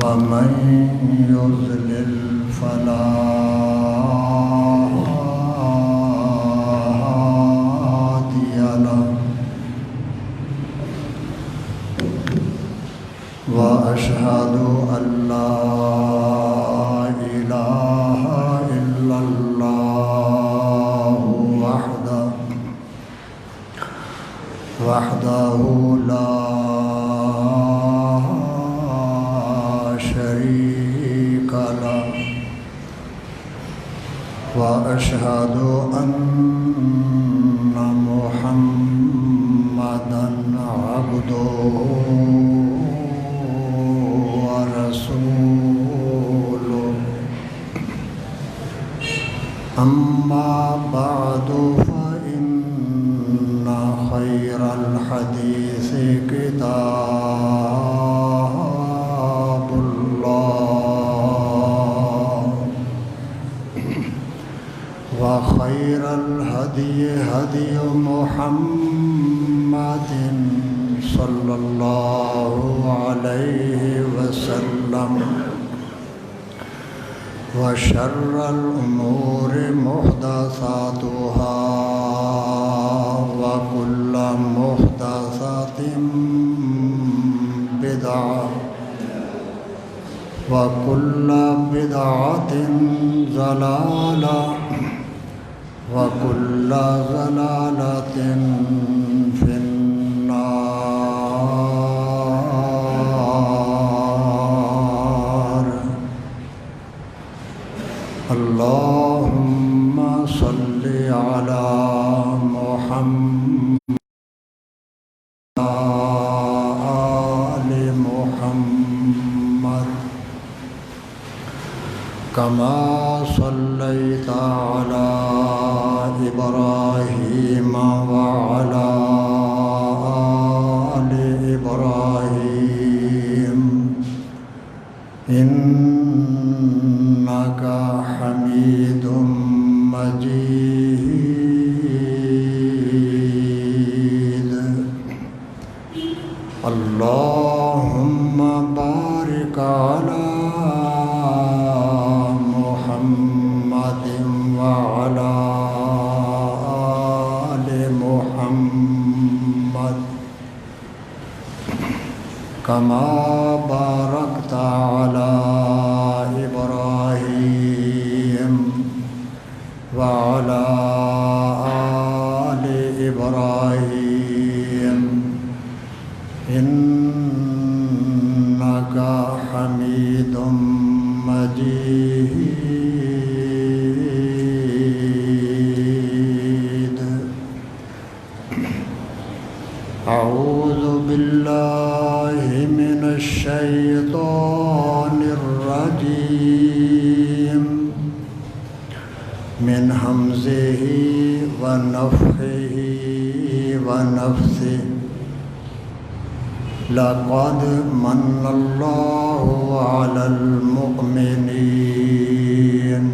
ومن يضلل فلا هادي له وأشهد أن لا إله إلا الله وحده لا شريك له وأشهد أن محمدًا عبده ورسوله أما بعد فإن خير الحديث كتاب الله وخير الهدي هدي محمد صلى الله عليه وسلم وشر الأمور محدثاتها وكل محدثة بدعة وكل بدعة ضلالة وكل ضلالة في النار. اللهم صل على محمد آل محمد كما صليت على إبراهيم وعلى آل إبراهيم إنك حميد مجيد. اللهم بارك على محمد وعلى آل محمد كما باركت على إبراهيم وعلى آل إبراهيم إنك حميد مجيد. أعوذ بالله من الشيطان الرجيم من همزه ونفخه ونفثه. لقد من الله على المؤمنين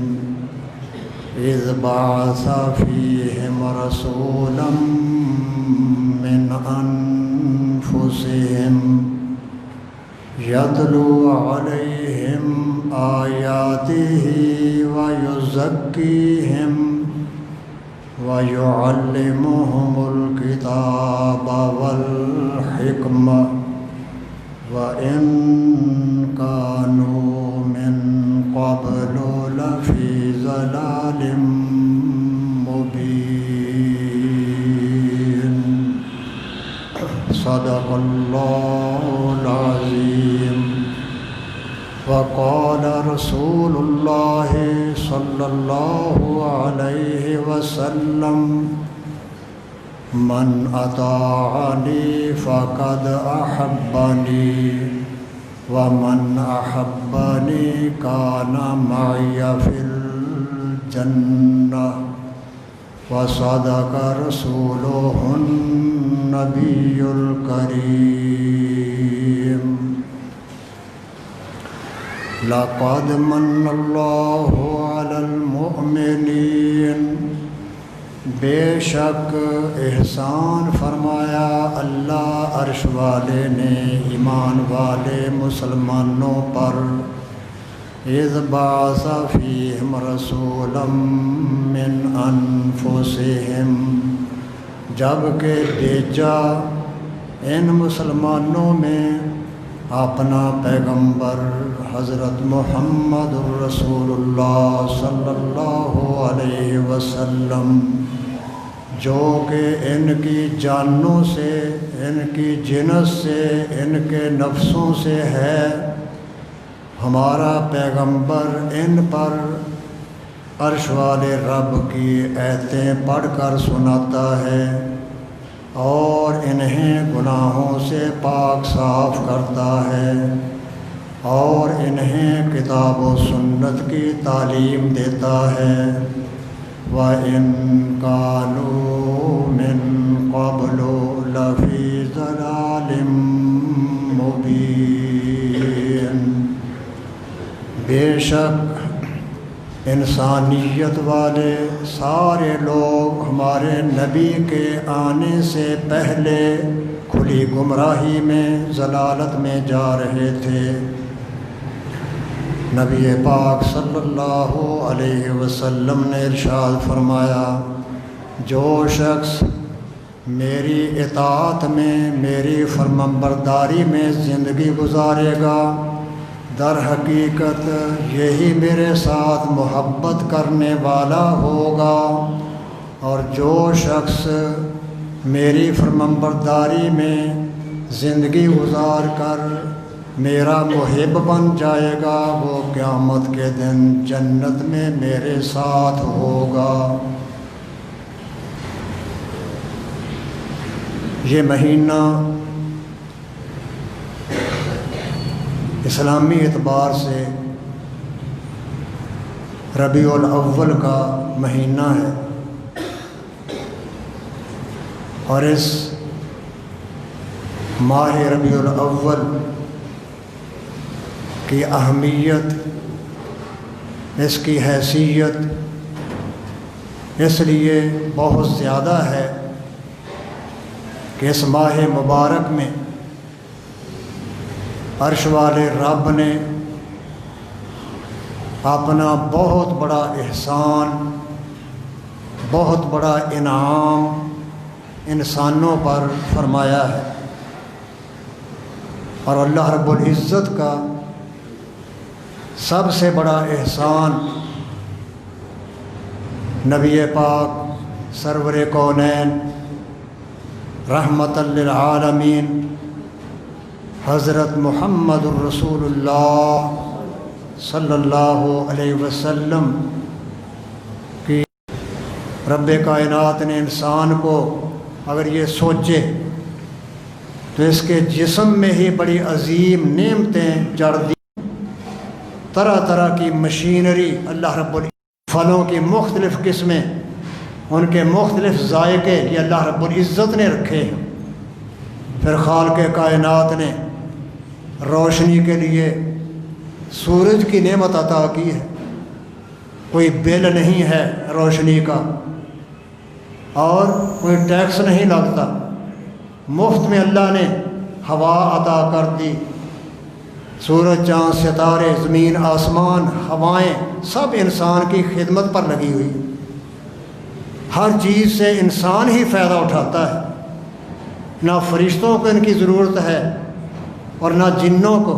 إذ بعث فيهم رسولا من أنفسهم يتلو عليهم آياته ويزكيهم ويعلمهم الكتاب والحكمة وإن كانوا من قبل لفي ضلال مبين. صدق الله العظيم. وقال رسول الله صلى الله عليه وسلم من أطاعني فقد أحبني ومن أحبني كان معي في الجنة. وصدق رسوله النبي الكريم. لقد من الله على المؤمنين بے شک احسان فرمایا اللہ عرش والے نے ایمان والے مسلمانوں پر، اذ بعث فیہم رسولا من انفسہم، جب کہ بھیجا ان مسلمانوں میں اپنا پیغمبر حضرت محمد رسول اللہ صلی اللہ علیہ وسلم، جو کہ ان کی جانوں سے، ان کی جنس سے، ان کے نفسوں سے ہے۔ ہمارا پیغمبر ان پر عرش والے رب کی آیتیں پڑھ کر سناتا ہے اور انہیں گناہوں سے پاک صاف کرتا ہے اور انہیں کتاب و سنت کی تعلیم دیتا ہے۔ وَإِن كَانُوا مِن قَبْلُ لَفِي ضَلَالٍ مُبِينٍ، بے شک انسانیت والے سارے لوگ ہمارے نبی کے آنے سے پہلے کھلی گمراہی میں، ضلالت میں جا رہے تھے۔ نبی پاک صلی اللہ علیہ وسلم نے ارشاد فرمایا، جو شخص میری اطاعت میں، میری فرمانبرداری میں زندگی گزارے گا، در حقیقت یہی میرے ساتھ محبت کرنے والا ہوگا، اور جو شخص میری فرمانبرداری میں زندگی گزار کر میرا محب بن جائے گا، وہ قیامت کے دن جنت میں میرے ساتھ ہوگا۔ یہ مہینہ اسلامی اعتبار سے ربیع الاول کا مہینہ ہے، اور اس ماہ ربیع الاول کی اہمیت، اس کی حیثیت اس لیے بہت زیادہ ہے کہ اس ماہ مبارک میں عرش والے رب نے اپنا بہت بڑا احسان، بہت بڑا انعام انسانوں پر فرمایا ہے، اور اللہ رب العزت کا سب سے بڑا احسان نبی پاک سرور کونین رحمت للعالمین حضرت محمد الرسول اللہ صلی اللہ علیہ وسلم کی۔ رب کائنات نے انسان کو اگر یہ سوچے تو اس کے جسم میں ہی بڑی عظیم نعمتیں جڑ دی، طرح طرح کی مشینری اللہ رب العزت، پھلوں کی مختلف قسمیں، ان کے مختلف ذائقے یہ اللہ رب العزت نے رکھے ہیں۔ پھر خالق کائنات نے روشنی کے لیے سورج کی نعمت عطا کی ہے، کوئی بل نہیں ہے روشنی کا، اور کوئی ٹیکس نہیں لگتا، مفت میں اللہ نے ہوا عطا کر دی۔ سورج، چاند، ستارے، زمین، آسمان، ہوائیں سب انسان کی خدمت پر لگی ہوئی، ہر چیز سے انسان ہی فائدہ اٹھاتا ہے، نہ فرشتوں کو ان کی ضرورت ہے اور نہ جنوں کو۔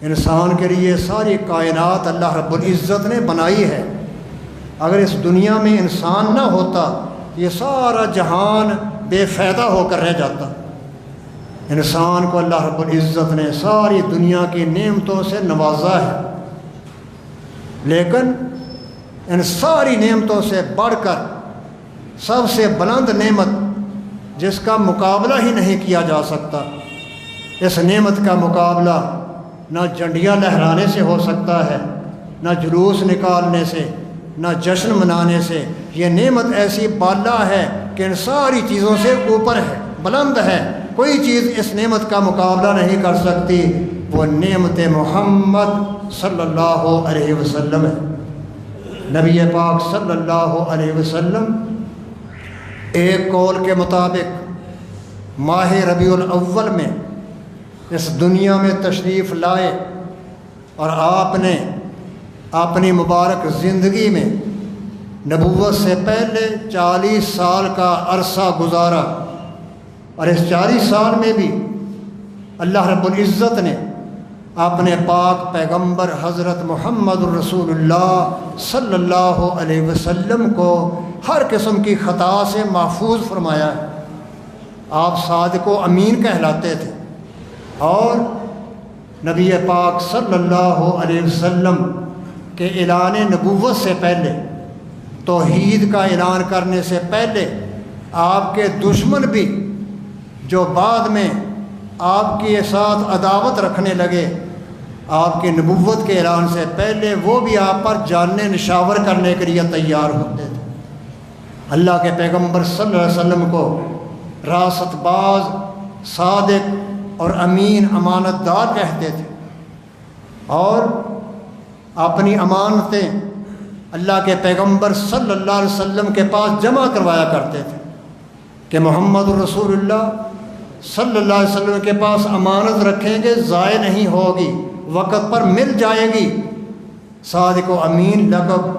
انسان کے لیے ساری کائنات اللہ رب العزت نے بنائی ہے۔ اگر اس دنیا میں انسان نہ ہوتا یہ سارا جہان بے فائدہ ہو کر رہ جاتا۔ انسان کو اللہ رب العزت نے ساری دنیا کی نعمتوں سے نوازا ہے، لیکن ان ساری نعمتوں سے بڑھ کر سب سے بلند نعمت جس کا مقابلہ ہی نہیں کیا جا سکتا، اس نعمت کا مقابلہ نہ جھنڈیاں لہرانے سے ہو سکتا ہے، نہ جلوس نکالنے سے، نہ جشن منانے سے۔ یہ نعمت ایسی بالا ہے کہ ان ساری چیزوں سے اوپر ہے، بلند ہے، کوئی چیز اس نعمت کا مقابلہ نہیں کر سکتی۔ وہ نعمت محمد صلی اللہ علیہ وسلم ہے۔ نبی پاک صلی اللہ علیہ وسلم ایک قول کے مطابق ماہ ربیع الاول میں اس دنیا میں تشریف لائے اور آپ نے اپنی مبارک زندگی میں نبوت سے پہلے 40 سال کا عرصہ گزارا، اور اس 40 سال میں بھی اللہ رب العزت نے اپنے پاک پیغمبر حضرت محمد الرسول اللہ صلی اللہ علیہ وسلم کو ہر قسم کی خطا سے محفوظ فرمایا ہے۔ آپ صادق و امین کہلاتے تھے، اور نبی پاک صلی اللہ علیہ وسلم کے اعلان نبوت سے پہلے، توحید کا اعلان کرنے سے پہلے، آپ کے دشمن بھی جو بعد میں آپ کے ساتھ عداوت رکھنے لگے، آپ کی نبوت کے اعلان سے پہلے وہ بھی آپ پر جانیں نشاور کرنے کے لیے تیار ہوتے تھے۔ اللہ کے پیغمبر صلی اللہ علیہ وسلم کو راست باز، صادق اور امین، امانت دار کہتے تھے، اور اپنی امانتیں اللہ کے پیغمبر صلی اللہ علیہ وسلم کے پاس جمع کروایا کرتے تھے کہ محمد الرسول اللہ صلی اللہ علیہ وسلم کے پاس امانت رکھیں گے، ضائع نہیں ہوگی، وقت پر مل جائے گی۔ صادق و امین لقب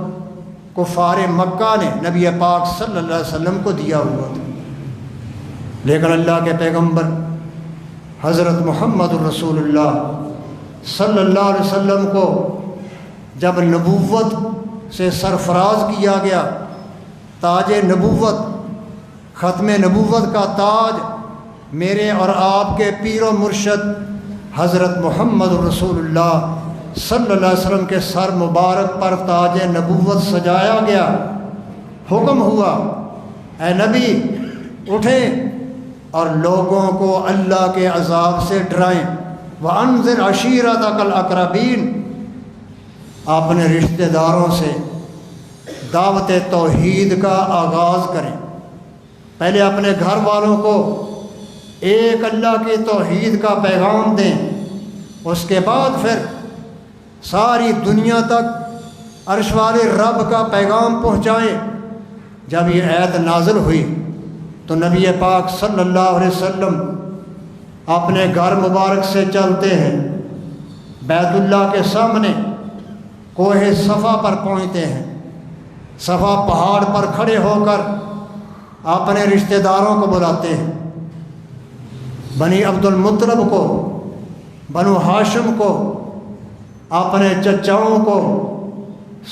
کفار مکہ نے نبی پاک صلی اللہ علیہ وسلم کو دیا ہوا تھا، لیکن اللہ کے پیغمبر حضرت محمد الرسول اللہ صلی اللہ علیہ وسلم کو جب نبوت سے سرفراز کیا گیا، تاج نبوت، ختم نبوت کا تاج میرے اور آپ کے پیر و مرشد حضرت محمد الرسول اللہ صلی اللہ علیہ وسلم کے سر مبارک پر تاج نبوت سجایا گیا۔ حکم ہوا، اے نبی اٹھیں اور لوگوں کو اللہ کے عذاب سے ڈرائیں، وَأَنذِرْ عَشِيرَتَكَ الْأَقْرَبِينَ، اپنے رشتہ داروں سے دعوت توحید کا آغاز کریں۔ پہلے اپنے گھر والوں کو ایک اللہ کی توحید کا پیغام دیں، اس کے بعد پھر ساری دنیا تک عرش والے رب کا پیغام پہنچائیں۔ جب یہ آیت نازل ہوئی تو نبی پاک صلی اللہ علیہ وسلم اپنے گھر مبارک سے چلتے ہیں، بیت اللہ کے سامنے کوہ صفا پر پہنچتے ہیں، صفا پہاڑ پر کھڑے ہو کر اپنے رشتہ داروں کو بلاتے ہیں، بنی عبد المطلب کو، بنو ہاشم کو، اپنے چچاؤں کو،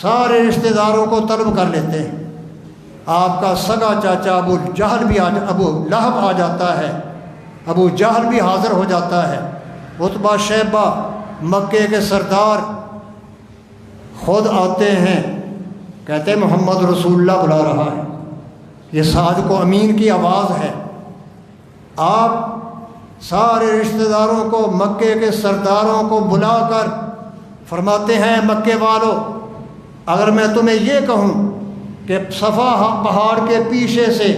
سارے رشتہ داروں کو طلب کر لیتے ہیں۔ آپ کا سگا چاچا ابو لہب آ جاتا ہے، ابو جہل بھی حاضر ہو جاتا ہے، عتبہ شیبہ مکے کے سردار خود آتے ہیں، کہتے ہیں محمد رسول اللہ بلا رہا ہے۔ یہ صادق و امین کی آواز ہے۔ آپ سارے رشتہ داروں کو، مکے کے سرداروں کو بلا کر فرماتے ہیں، مکے والوں، اگر میں تمہیں یہ کہوں کہ صفا پہاڑ کے پیچھے سے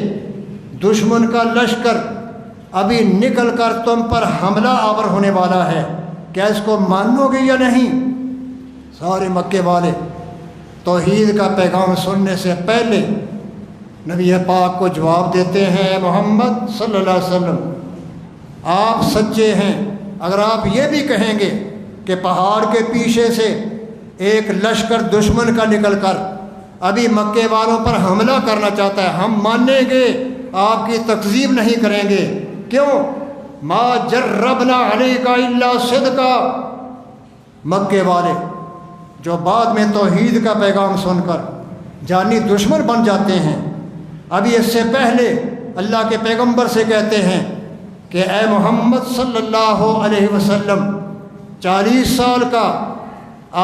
دشمن کا لشکر ابھی نکل کر تم پر حملہ آور ہونے والا ہے، کیا اس کو مانو گے یا نہیں؟ سارے مکے والے توحید کا پیغام سننے سے پہلے نبی پاک کو جواب دیتے ہیں، اے محمد صلی اللہ علیہ وسلم، آپ سچے ہیں اگر آپ یہ بھی کہیں گے کہ پہاڑ کے پیچھے سے ایک لشکر دشمن کا نکل کر ابھی مکے والوں پر حملہ کرنا چاہتا ہے، ہم مانیں گے، آپ کی تکذیب نہیں کریں گے۔ کیوں؟ ما جربنا علیک الا صدقا، مکے والے جو بعد میں توحید کا پیغام سن کر جانی دشمن بن جاتے ہیں، ابھی اس سے پہلے اللہ کے پیغمبر سے کہتے ہیں کہ اے محمد صلی اللہ علیہ وسلم، 40 سال کا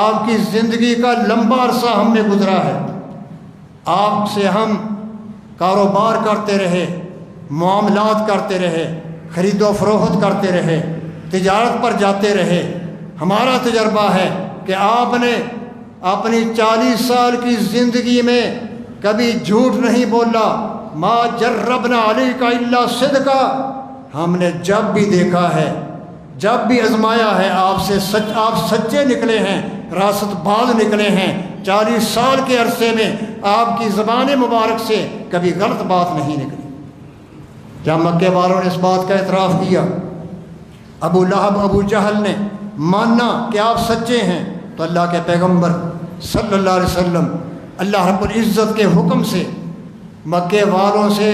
آپ کی زندگی کا لمبا عرصہ ہم نے گزرا ہے، آپ سے ہم کاروبار کرتے رہے، معاملات کرتے رہے، خرید و فروخت کرتے رہے، تجارت پر جاتے رہے۔ ہمارا تجربہ ہے کہ آپ نے اپنی 40 سال کی زندگی میں کبھی جھوٹ نہیں بولا۔ ما جربنا علیک الا صدقا، ہم نے جب بھی دیکھا ہے، جب بھی آزمایا ہے، آپ سچے نکلے ہیں، راست باز نکلے ہیں۔ 40 سال کے عرصے میں آپ کی زبان مبارک سے کبھی غلط بات نہیں نکلی۔ جب مکے والوں نے اس بات کا اعتراف کیا، ابو لہب ابو جہل نے مانا کہ آپ سچے ہیں، تو اللہ کے پیغمبر صلی اللہ علیہ وسلم اللہ رب العزت کے حکم سے مکے والوں سے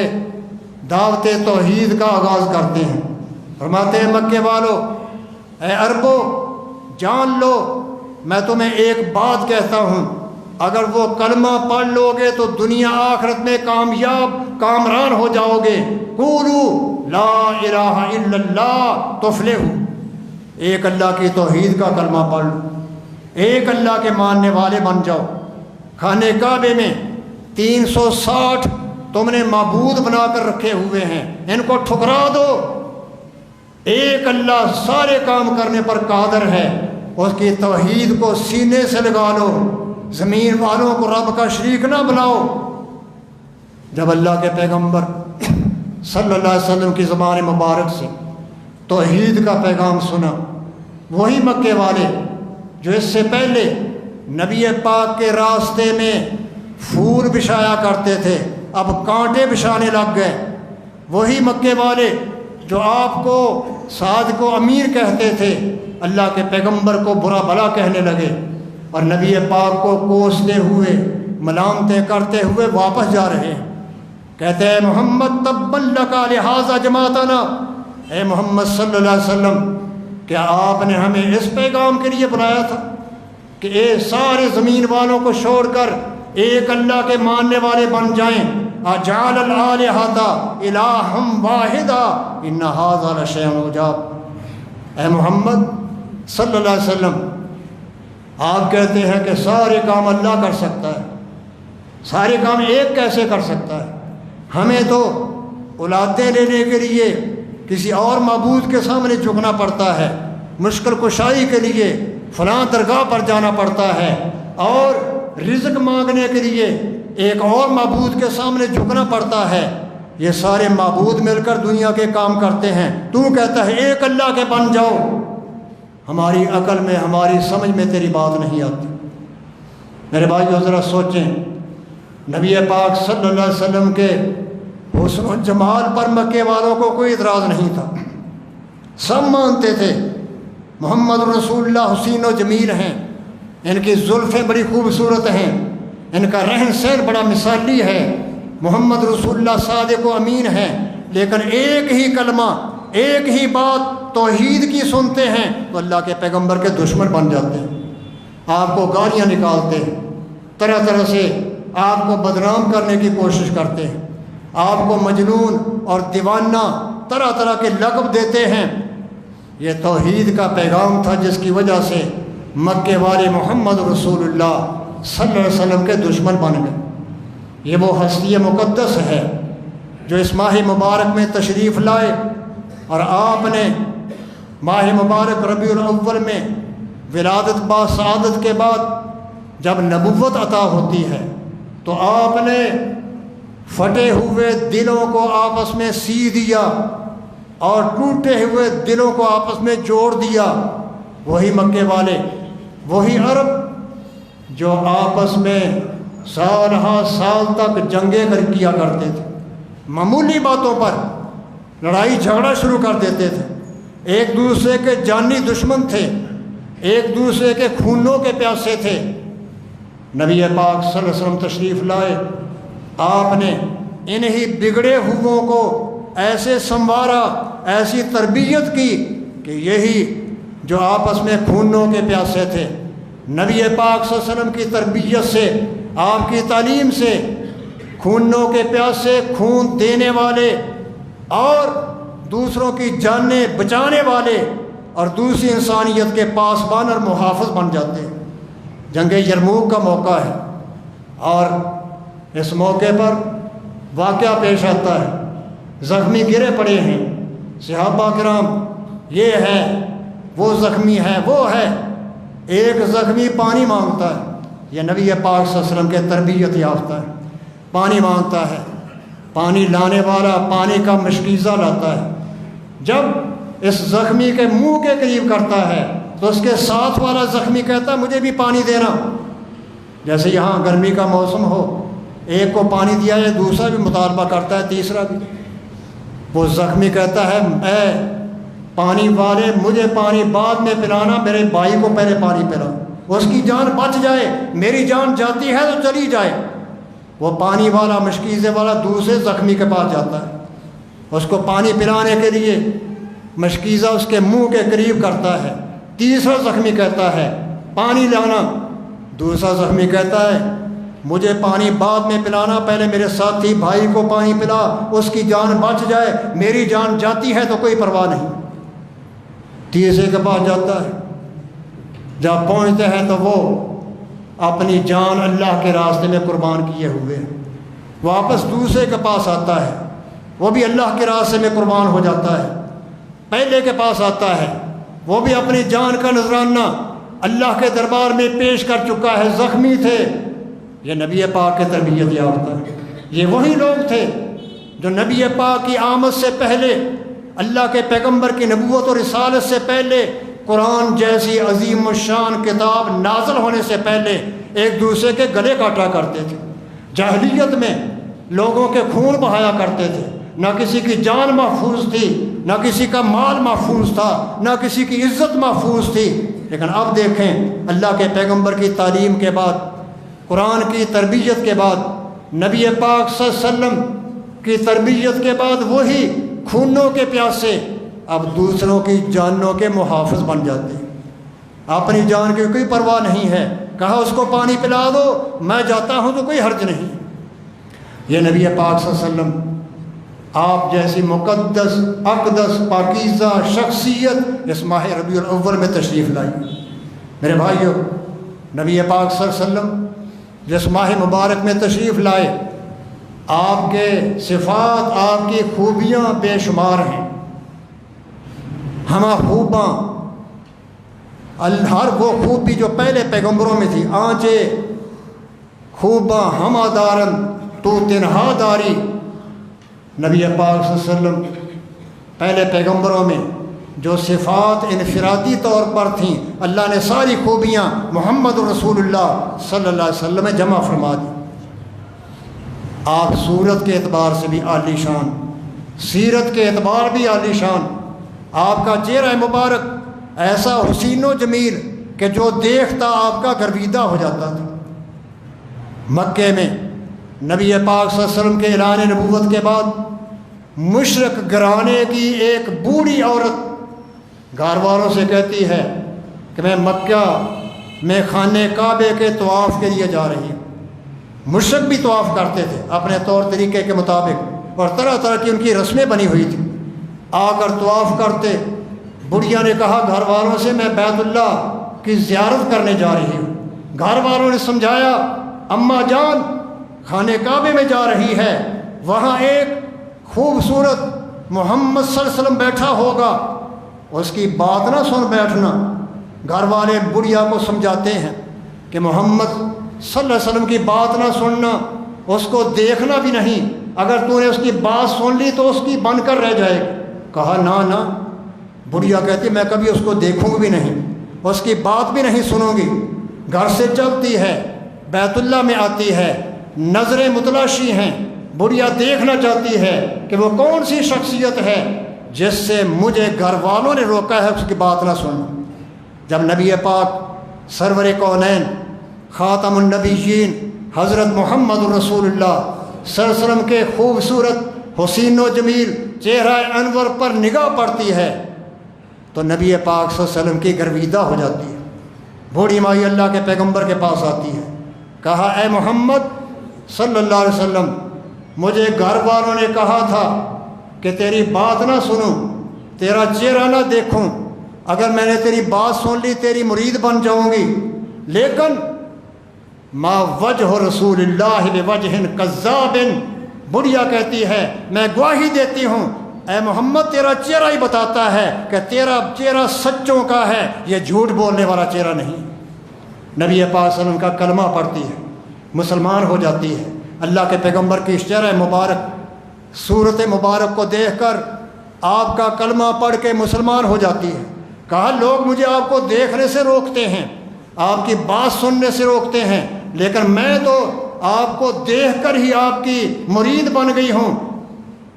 دعوت توحید کا آغاز کرتے ہیں۔ فرماتے ہیں مکے والوں، اے عربو جان لو میں تمہیں ایک بات کہتا ہوں، اگر وہ کلمہ پڑھ لو گے تو دنیا آخرت میں کامران ہو جاؤ گے۔ قولوا لا الہ الا اللہ تفلحوا، ایک اللہ کی توحید کا کلمہ پڑھ لو، ایک اللہ کے ماننے والے بن جاؤ۔ خانہ کعبے میں 360 تم نے معبود بنا کر رکھے ہوئے ہیں، ان کو ٹھکرا دو، ایک اللہ سارے کام کرنے پر قادر ہے، اس کی توحید کو سینے سے لگا لو، زمین والوں کو رب کا شریک نہ بناؤ۔ جب اللہ کے پیغمبر صلی اللہ علیہ وسلم کی زبان مبارک سے توحید کا پیغام سنا، وہی مکے والے جو اس سے پہلے نبی پاک کے راستے میں پھول بچھایا کرتے تھے اب کانٹے بچھانے لگ گئے، وہی مکے والے جو آپ کو صادق و امیر کہتے تھے اللہ کے پیغمبر کو برا بھلا کہنے لگے اور نبی پاک کو کوستے ہوئے ملامتیں کرتے ہوئے واپس جا رہے ہیں۔ کہتے ہیں محمد تبا لک لہذا جماعتنا، اے محمد صلی اللہ علیہ وسلم کیا آپ نے ہمیں اس پیغام کے لیے بلایا تھا کہ اے سارے زمین والوں کو چھوڑ کر ایک اللہ کے ماننے والے بن جائیں؟ اجعل الآلہۃ الہا واحدا ان ھذا لشیء عجاب۔ اے محمد صلی اللہ علیہ وسلم آپ کہتے ہیں کہ سارے کام اللہ کر سکتا ہے، سارے کام ایک کیسے کر سکتا ہے؟ ہمیں تو اولادیں لینے کے لیے کسی اور معبود کے سامنے جھکنا پڑتا ہے، مشکل کشائی کے لیے فلاں درگاہ پر جانا پڑتا ہے، اور رزق مانگنے کے لیے ایک اور معبود کے سامنے جھکنا پڑتا ہے۔ یہ سارے معبود مل کر دنیا کے کام کرتے ہیں، تو کہتا ہے ایک اللہ کے بن جاؤ۔ ہماری عقل میں ہماری سمجھ میں تیری بات نہیں آتی۔ میرے بھائیو ذرا سوچیں، نبی پاک صلی اللہ علیہ وسلم کے حسن و جمال پر مکے والوں کو کوئی اعتراض نہیں تھا، سب مانتے تھے محمد رسول اللہ حسین و جمیل ہیں، ان کی زلفیں بڑی خوبصورت ہیں، ان کا رہن سہن بڑا مثالی ہے، محمد رسول اللہ صادق و امین ہیں، لیکن ایک ہی کلمہ ایک ہی بات توحید کی سنتے ہیں تو اللہ کے پیغمبر کے دشمن بن جاتے ہیں، آپ کو گالیاں نکالتے ہیں، طرح طرح سے آپ کو بدنام کرنے کی کوشش کرتے ہیں، آپ کو مجنون اور دیوانہ طرح طرح کے لقب دیتے ہیں۔ یہ توحید کا پیغام تھا جس کی وجہ سے مکے والے محمد رسول اللہ صلی اللہ علیہ وسلم کے دشمن بن گئے۔ یہ وہ ہستی مقدس ہے جو اس ماہ مبارک میں تشریف لائے، اور آپ نے ماہ مبارک ربیع الاول میں ولادت با سعادت کے بعد جب نبوت عطا ہوتی ہے تو آپ نے پھٹے ہوئے دلوں کو آپس میں سی دیا اور ٹوٹے ہوئے دلوں کو آپس میں جوڑ دیا۔ وہی مکے والے، وہی عرب جو آپس میں سال ہا سال تک جنگیں کیا کرتے تھے، معمولی باتوں پر لڑائی جھگڑا شروع کر دیتے تھے، ایک دوسرے کے جانی دشمن تھے، ایک دوسرے کے خونوں کے پیاسے تھے۔ نبی پاک صلی اللہ علیہ وسلم تشریف لائے، آپ نے انہی بگڑے ہوئوں کو ایسے سنوارا، ایسی تربیت کی کہ یہی جو آپس میں خونوں کے پیاسے تھے، نبی پاک صلی اللہ علیہ وسلم کی تربیت سے، آپ کی تعلیم سے، خونوں کے پیاسے خون دینے والے اور دوسروں کی جانیں بچانے والے اور دوسری انسانیت کے پاسبان اور محافظ بن جاتے ہیں۔ جنگ یرموک کا موقع ہے اور اس موقع پر واقعہ پیش آتا ہے، زخمی گرے پڑے ہیں، صحابہ کرام یہ ہے وہ زخمی ہے وہ ہے، ایک زخمی پانی مانگتا ہے، یہ نبی پاک صلی اللہ علیہ وسلم کے تربیت یافتہ ہے، پانی مانگتا ہے، پانی لانے والا پانی کا مشکیزہ لاتا ہے، جب اس زخمی کے منہ کے قریب کرتا ہے تو اس کے ساتھ والا زخمی کہتا ہے مجھے بھی پانی دینا۔ جیسے یہاں گرمی کا موسم ہو، ایک کو پانی دیا ہے دوسرا بھی مطالبہ کرتا ہے، تیسرا بھی۔ وہ زخمی کہتا ہے اے پانی والے مجھے پانی بعد میں پلانا، میرے بھائی کو پہلے پانی پلا، اس کی جان بچ جائے، میری جان جاتی ہے تو چلی جائے۔ وہ پانی والا مشکیزے والا دوسرے زخمی کے پاس جاتا ہے، اس کو پانی پلانے کے لیے مشکیزہ اس کے منہ کے قریب کرتا ہے۔ تیسرا زخمی کہتا ہے پانی لانا، دوسرا زخمی کہتا ہے مجھے پانی بعد میں پلانا، پہلے میرے ساتھی بھائی کو پانی پلا، اس کی جان بچ جائے، میری جان جاتی ہے تو کوئی پرواہ نہیں۔ تیسرے کے پاس جاتا ہے، جب پہنچتے ہیں تو وہ اپنی جان اللہ کے راستے میں قربان کیے ہوئے، واپس دوسرے کے پاس آتا ہے، وہ بھی اللہ کے راستے میں قربان ہو جاتا ہے۔ پہلے کے پاس آتا ہے، وہ بھی اپنی جان کا نذرانہ اللہ کے دربار میں پیش کر چکا ہے، زخمی تھے۔ یہ نبی پاک کے تربیت یافتہ، یہ وہی لوگ تھے جو نبی پاک کی آمد سے پہلے، اللہ کے پیغمبر کی نبوت اور رسالت سے پہلے، قرآن جیسی عظیم الشان کتاب نازل ہونے سے پہلے ایک دوسرے کے گلے کاٹا کرتے تھے، جاہلیت میں لوگوں کے خون بہایا کرتے تھے، نہ کسی کی جان محفوظ تھی، نہ کسی کا مال محفوظ تھا، نہ کسی کی عزت محفوظ تھی۔ لیکن اب دیکھیں اللہ کے پیغمبر کی تعلیم کے بعد، قرآن کی تربیت کے بعد، نبی پاک صلی اللہ علیہ وسلم کی تربیت کے بعد وہی خونوں کے پیاسے اب دوسروں کی جانوں کے محافظ بن جاتے ہیں، اپنی جان کی کوئی پرواہ نہیں ہے، کہا اس کو پانی پلا دو میں جاتا ہوں تو کوئی حرج نہیں۔ یہ نبی پاک صلی اللہ علیہ وسلم آپ جیسی مقدس اقدس پاکیزہ شخصیت اس ماہ ربیع الاول میں تشریف لائی۔ میرے بھائیو، نبی پاک صلی اللہ علیہ وسلم جس ماہ مبارک میں تشریف لائے، آپ کے صفات، آپ کی خوبیاں بے شمار ہیں، ہمہ خوباں، ہر وہ خوبی جو پہلے پیغمبروں میں تھی، آنچے خوباں ہمہ دارن تو تنہا داری۔ نبی پاک صلی اللہ علیہ وسلم پہلے پیغمبروں میں جو صفات انفرادی طور پر تھیں، اللہ نے ساری خوبیاں محمد رسول اللہ صلی اللہ علیہ وسلم میں جمع فرما دی۔ آپ صورت کے اعتبار سے بھی عالی شان، سیرت کے اعتبار بھی عالی شان، آپ کا چہرہ مبارک ایسا حسین و جمیل کہ جو دیکھتا آپ کا گرویدہ ہو جاتا تھا۔ مکے میں نبی پاک صلی اللہ علیہ وسلم کے اعلان نبوت کے بعد مشرق گھرانے کی ایک بوڑھی عورت گھر والوں سے کہتی ہے کہ میں مکہ میں خانہ کعبے کے طواف کے لیے جا رہی ہوں۔ مشرق بھی طواف کرتے تھے اپنے طور طریقے کے مطابق، اور طرح طرح کی ان کی رسمیں بنی ہوئی تھیں، آ کر طواف کرتے۔ بڑھیا نے کہا گھر والوں سے میں بیت اللہ کی زیارت کرنے جا رہی ہوں۔ گھر والوں نے سمجھایا اماں جان خانہ کعبے میں جا رہی ہے، وہاں ایک خوبصورت محمد صلی اللہ علیہ وسلم بیٹھا ہوگا، اس کی بات نہ سن بیٹھنا۔ گھر والے بڑھیا کو سمجھاتے ہیں کہ محمد صلی اللہ علیہ وسلم کی بات نہ سننا، اس کو دیکھنا بھی نہیں، اگر تو نے اس کی بات سن لی تو اس کی بن کر رہ جائے گی۔ کہا نہ، بڑھیا کہتی میں کبھی اس کو دیکھوں بھی نہیں، اس کی بات بھی نہیں سنوں گی۔ گھر سے چلتی ہے، بیت اللہ میں آتی ہے، نظریں متلاشی ہیں، بڑھیا دیکھنا چاہتی ہے کہ وہ کون سی شخصیت ہے جس سے مجھے گھر والوں نے روکا ہے اس کی بات نہ سننا۔ جب نبی پاک سرور کونین خاتم النبیین حضرت محمد رسول اللہ صلی اللہ علیہ وسلم کے خوبصورت حسین و جمیل چہرہ انور پر نگاہ پڑتی ہے تو نبی پاک صلی اللہ علیہ وسلم کی گرویدہ ہو جاتی ہے۔ بوڑھی مائی اللہ کے پیغمبر کے پاس آتی ہے، کہا اے محمد صلی اللہ علیہ وسلم، مجھے گھر والوں نے کہا تھا کہ تیری بات نہ سنوں، تیرا چہرہ نہ دیکھوں، اگر میں نے تیری بات سن لی تیری مرید بن جاؤں گی، لیکن ما وجہ رسول اللہ بوجہ کذاب، بڑھیا کہتی ہے میں گواہی دیتی ہوں اے محمد تیرا چہرہ ہی بتاتا ہے کہ تیرا چہرہ سچوں کا ہے، یہ جھوٹ بولنے والا چہرہ نہیں۔ نبی پاک صلی اللہ علیہ وسلم کا کلمہ پڑھتی ہے، مسلمان ہو جاتی ہے۔ اللہ کے پیغمبر کی چہرہ مبارک صورت مبارک کو دیکھ کر آپ کا کلمہ پڑھ کے مسلمان ہو جاتی ہے۔ کہا لوگ مجھے آپ کو دیکھنے سے روکتے ہیں، آپ کی بات سننے سے روکتے ہیں، لیکن میں تو آپ کو دیکھ کر ہی آپ کی مرید بن گئی ہوں۔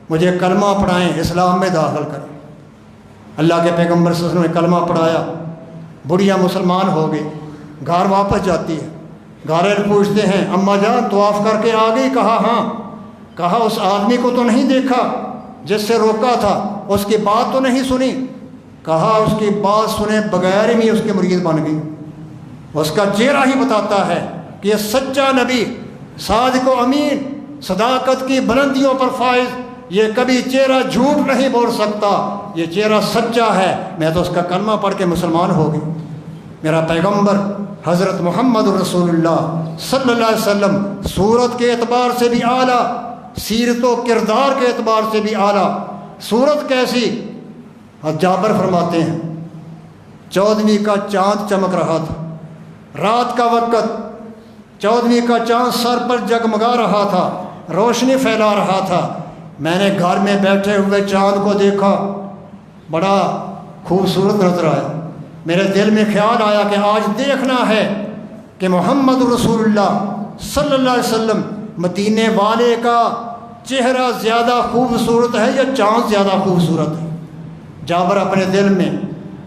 مجھے کلمہ پڑھائیں، اسلام میں داخل کریں۔ اللہ کے پیغمبر صلی اللہ علیہ وسلم نے کلمہ پڑھایا، بڑھیا مسلمان ہو گئی، گھر واپس جاتی ہے، گھر پوچھتے ہیں اماں جان طواف کر کے آ گئی؟ کہا ہاں۔ کہا اس آدمی کو تو نہیں دیکھا جس سے روکا تھا، اس کی بات تو نہیں سنی؟ کہا اس کی بات سنے بغیر ہی اس کے مرید بن گئی۔ اس کا چہرہ ہی بتاتا ہے کہ یہ سچا نبی، صادق و امین، صداقت کی بلندیوں پر فائز، یہ کبھی چہرہ جھوٹ نہیں بول سکتا، یہ چہرہ سچا ہے۔ میں تو اس کا کلمہ پڑھ کے مسلمان ہو گئی۔ میرا پیغمبر حضرت محمد رسول اللہ صلی اللہ علیہ وسلم صورت کے اعتبار سے بھی اعلیٰ، سیرت و کردار کے اعتبار سے بھی اعلیٰ۔ صورت کیسی؟ جابر فرماتے ہیں 14ویں کا چاند چمک رہا تھا، رات کا وقت، 14ویں کا چاند سر پر جگمگا رہا تھا، روشنی پھیلا رہا تھا۔ میں نے گھر میں بیٹھے ہوئے چاند کو دیکھا، بڑا خوبصورت نظر آیا۔ میرے دل میں خیال آیا کہ آج دیکھنا ہے کہ محمد رسول اللہ صلی اللہ علیہ وسلم مدینے والے کا چہرہ زیادہ خوبصورت ہے یا چاند زیادہ خوبصورت ہے۔ جابر اپنے دل میں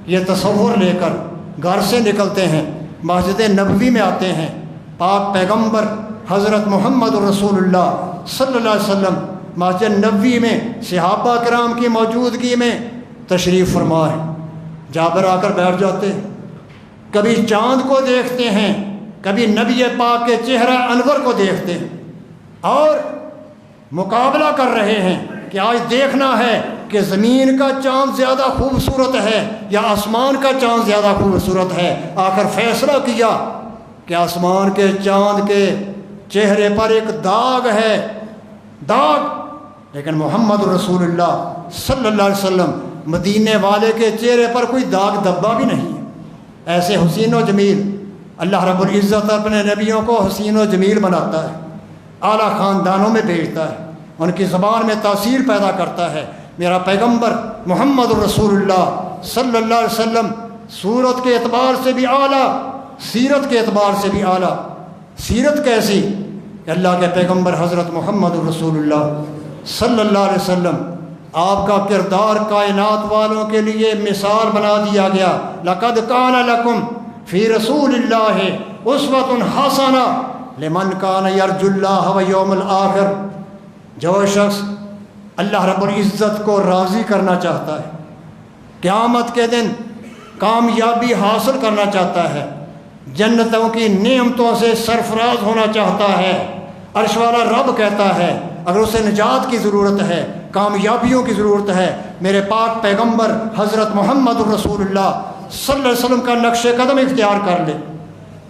یہ تصور لے کر گھر سے نکلتے ہیں، مسجد نبوی میں آتے ہیں۔ پاک پیغمبر حضرت محمد رسول اللہ صلی اللہ علیہ وسلم مسجد نبوی میں صحابہ کرام کی موجودگی میں تشریف فرما ہے۔ جابر آ کر بیٹھ جاتے ہیں، کبھی چاند کو دیکھتے ہیں، کبھی نبی پاک کے چہرہ انور کو دیکھتے ہیں، اور مقابلہ کر رہے ہیں کہ آج دیکھنا ہے کہ زمین کا چاند زیادہ خوبصورت ہے یا آسمان کا چاند زیادہ خوبصورت ہے۔ آخر فیصلہ کیا کہ آسمان کے چاند کے چہرے پر ایک داغ ہے، داغ، لیکن محمد رسول اللہ صلی اللہ علیہ وسلم مدینے والے کے چہرے پر کوئی داغ دبا بھی نہیں ہے۔ ایسے حسین و جمیل اللہ رب العزت اپنے نبیوں کو حسین و جمیل بناتا ہے، اعلیٰ خاندانوں میں بھیجتا ہے، ان کی زبان میں تاثیر پیدا کرتا ہے۔ میرا پیغمبر محمد رسول اللہ صلی اللہ علیہ وسلم صورت کے اعتبار سے بھی اعلیٰ، سیرت کے اعتبار سے بھی اعلیٰ۔ سیرت کیسی کہ اللہ کے پیغمبر حضرت محمد رسول اللہ صلی اللہ علیہ وسلم آپ کا کردار کائنات والوں کے لیے مثال بنا دیا گیا۔ لقد کان لکم فی رسول اللہ اسوۃ حسنہ لمن کان یرجو اللہ والیوم الآخر۔ جو شخص اللہ رب العزت کو راضی کرنا چاہتا ہے، قیامت کے دن کامیابی حاصل کرنا چاہتا ہے، جنتوں کی نعمتوں سے سرفراز ہونا چاہتا ہے، عرش والا رب کہتا ہے اگر اسے نجات کی ضرورت ہے، کامیابیوں کی ضرورت ہے، میرے پاک پیغمبر حضرت محمد رسول اللہ صلی اللہ علیہ وسلم کا نقش قدم اختیار کر لے،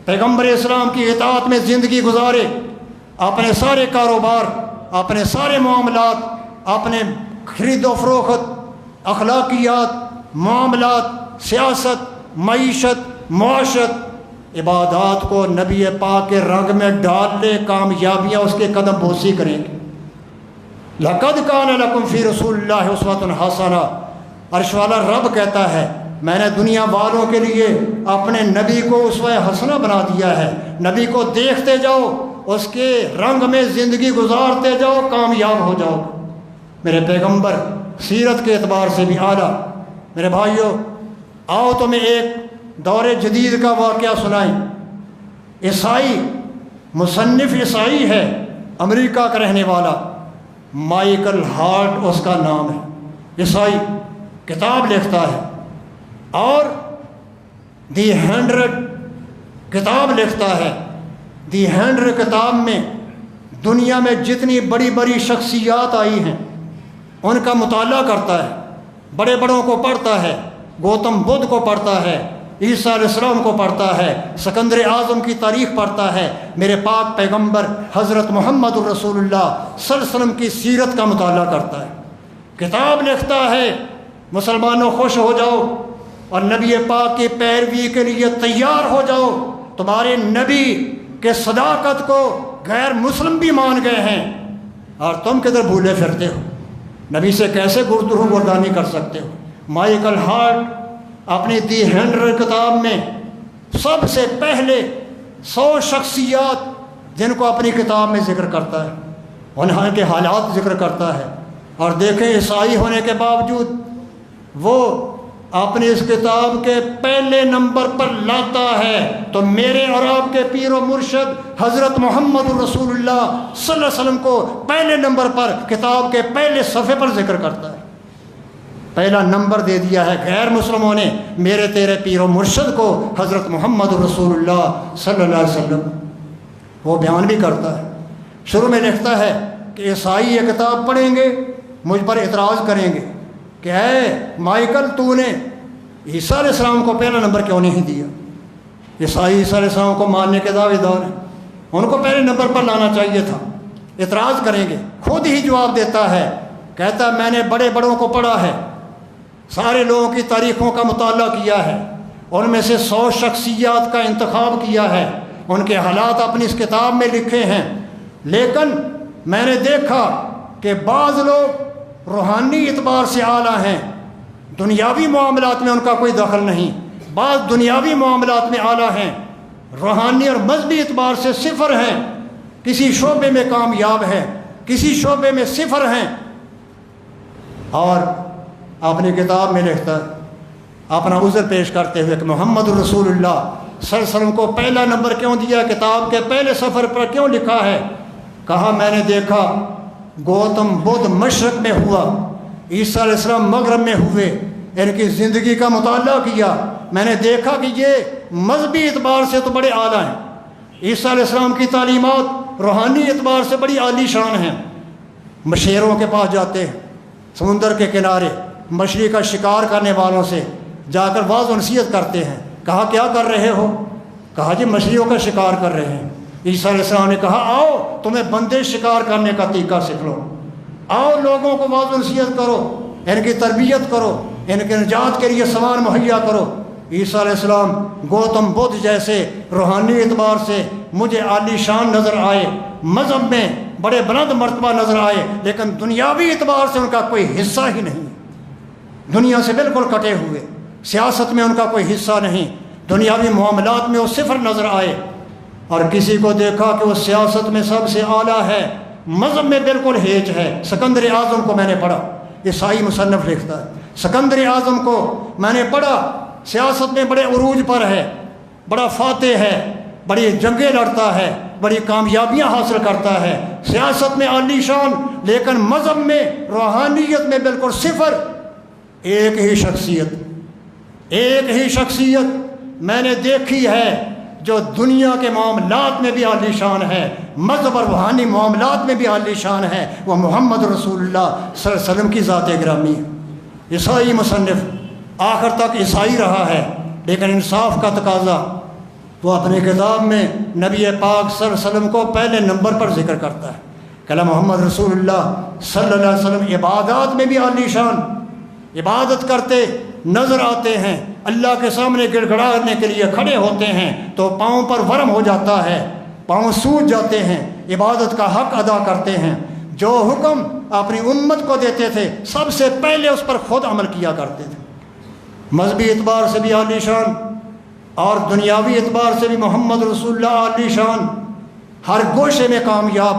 پیغمبر اسلام کی اطاعت میں زندگی گزارے، اپنے سارے کاروبار، اپنے سارے معاملات، اپنے خرید و فروخت، اخلاقیات، معاملات، سیاست، معیشت، معاشرت، عبادات کو نبی پاک کے رنگ میں ڈال لے، کامیابیاں اس کے قدم بوسی کریں گے۔ لقد کان لکم فی رسول اللہ اسوۃ حسنہ، عرش والا رب کہتا ہے میں نے دنیا والوں کے لیے اپنے نبی کو اسوہ حسنہ بنا دیا ہے۔ نبی کو دیکھتے جاؤ، اس کے رنگ میں زندگی گزارتے جاؤ، کامیاب ہو جاؤ۔ میرے پیغمبر سیرت کے اعتبار سے بھی اعلیٰ۔ میرے بھائیوں، آؤ تمہیں ایک دور جدید کا واقعہ سنائیں۔ عیسائی، مصنف عیسائی ہے، امریکہ کا رہنے والا، مائیکل ہارٹ اس کا نام ہے۔ عیسائی کتاب لکھتا ہے اور دی 100 کتاب لکھتا ہے۔ دی 100 کتاب میں دنیا میں جتنی بڑی بڑی شخصیات آئی ہیں ان کا مطالعہ کرتا ہے، بڑے بڑوں کو پڑھتا ہے، گوتم بدھ کو پڑھتا ہے، عیسیٰ علیہ السلام کو پڑھتا ہے، سکندر اعظم کی تاریخ پڑھتا ہے، میرے پاک پیغمبر حضرت محمد رسول اللہ صلی اللہ علیہ وسلم کی سیرت کا مطالعہ کرتا ہے، کتاب لکھتا ہے مسلمانوں خوش ہو جاؤ اور نبی پاک کی پیروی کے لیے تیار ہو جاؤ، تمہارے نبی کے صداقت کو غیر مسلم بھی مان گئے ہیں اور تم کدھر بھولے پھرتے ہو، نبی سے کیسے گفتگو گردانی کر سکتے ہو۔ مائیکل ہارٹ اپنی دی 100 کتاب میں سب سے پہلے 100 شخصیات جن کو اپنی کتاب میں ذکر کرتا ہے، انہاں کے حالات ذکر کرتا ہے، اور دیکھیں عیسائی ہونے کے باوجود وہ اپنی اس کتاب کے پہلے نمبر پر لاتا ہے تو میرے اور آپ کے پیر و مرشد حضرت محمد رسول اللہ صلی اللہ علیہ وسلم کو پہلے نمبر پر کتاب کے پہلے صفحے پر ذکر کرتا ہے، پہلا نمبر دے دیا ہے۔ غیر مسلموں نے میرے تیرے پیر و مرشد کو حضرت محمد رسول اللہ صلی اللہ علیہ وسلم وہ بیان بھی کرتا ہے۔ شروع میں لکھتا ہے کہ عیسائی یہ کتاب پڑھیں گے، مجھ پر اعتراض کریں گے کہ اے مائیکل تو نے عیسیٰ علیہ السلام کو پہلا نمبر کیوں نہیں دیا؟ عیسائی عیسیٰ علیہ السلام کو ماننے کے دعوے دار ہیں، ان کو پہلے نمبر پر لانا چاہیے تھا۔ اعتراض کریں گے، خود ہی جواب دیتا ہے، کہتا ہے میں نے بڑے بڑوں کو پڑھا ہے، سارے لوگوں کی تاریخوں کا مطالعہ کیا ہے، ان میں سے 100 شخصیات کا انتخاب کیا ہے، ان کے حالات اپنی اس کتاب میں لکھے ہیں، لیکن میں نے دیکھا کہ بعض لوگ روحانی اعتبار سے اعلیٰ ہیں، دنیاوی معاملات میں ان کا کوئی دخل نہیں، بعض دنیاوی معاملات میں اعلیٰ ہیں، روحانی اور مذہبی اعتبار سے صفر ہیں، کسی شعبے میں کامیاب ہیں، کسی شعبے میں صفر ہیں۔ اور اپنی کتاب میں لکھتا ہے اپنا عذر پیش کرتے ہوئے کہ محمد رسول اللہ صلی اللہ علیہ وسلم کو پہلا نمبر کیوں دیا، کتاب کے پہلے صفحے پر کیوں لکھا ہے؟ کہا میں نے دیکھا گوتم بدھ مشرق میں ہوا، عیسیٰ علیہ السلام مغرب میں ہوئے، ان کی زندگی کا مطالعہ کیا، میں نے دیکھا کہ یہ مذہبی اعتبار سے تو بڑے اعلیٰ ہیں، عیسیٰ علیہ السلام کی تعلیمات روحانی اعتبار سے بڑی عالی شان ہیں۔ مشیروں کے پاس جاتے ہیں، سمندر کے کنارے مچھلی کا شکار کرنے والوں سے جا کر واعظ و نصیحت کرتے ہیں، کہا کیا کر رہے ہو؟ کہا جی مچھلیوں کا شکار کر رہے ہیں۔ عیسیٰ علیہ السلام نے کہا آؤ تمہیں بندے شکار کرنے کا طریقہ سکھ لو، آؤ لوگوں کو واعظ و نصیحت کرو، ان کی تربیت کرو، ان کے نجات کے لیے سامان مہیا کرو۔ عیسیٰ علیہ السلام گوتم بدھ جیسے روحانی اعتبار سے مجھے عالی شان نظر آئے، مذہب میں بڑے بلند مرتبہ نظر آئے، لیکن دنیاوی اعتبار سے ان کا کوئی حصہ ہی نہیں، دنیا سے بالکل کٹے ہوئے، سیاست میں ان کا کوئی حصہ نہیں، دنیاوی معاملات میں وہ صفر نظر آئے۔ اور کسی کو دیکھا کہ وہ سیاست میں سب سے اعلیٰ ہے، مذہب میں بالکل ہیج ہے۔ سکندر اعظم کو میں نے پڑھا، عیسائی مصنف لکھتا ہے، سکندر اعظم کو میں نے پڑھا، سیاست میں بڑے عروج پر ہے، بڑا فاتح ہے، بڑی جنگیں لڑتا ہے، بڑی کامیابیاں حاصل کرتا ہے، سیاست میں عالی شان، لیکن مذہب میں روحانیت میں بالکل صفر۔ ایک ہی شخصیت میں نے دیکھی ہے جو دنیا کے معاملات میں بھی عالی شان ہے، مذہب اور روحانی معاملات میں بھی عالی شان ہے، وہ محمد رسول اللہ صلی اللہ علیہ وسلم کی ذات گرامی ہے۔ عیسائی مصنف آخر تک عیسائی رہا ہے، لیکن انصاف کا تقاضا وہ اپنی کتاب میں نبی پاک صلی اللہ علیہ وسلم کو پہلے نمبر پر ذکر کرتا ہے کہ محمد رسول اللہ صلی اللہ علیہ وسلم عبادات میں بھی عالی شان، عبادت کرتے نظر آتے ہیں، اللہ کے سامنے گڑ گڑانے کے لیے کھڑے ہوتے ہیں تو پاؤں پر ورم ہو جاتا ہے، پاؤں سوج جاتے ہیں، عبادت کا حق ادا کرتے ہیں، جو حکم اپنی امت کو دیتے تھے سب سے پہلے اس پر خود عمل کیا کرتے تھے۔ مذہبی اعتبار سے بھی عالی شان اور دنیاوی اعتبار سے بھی محمد رسول اللہ عالی شان، ہر گوشے میں کامیاب،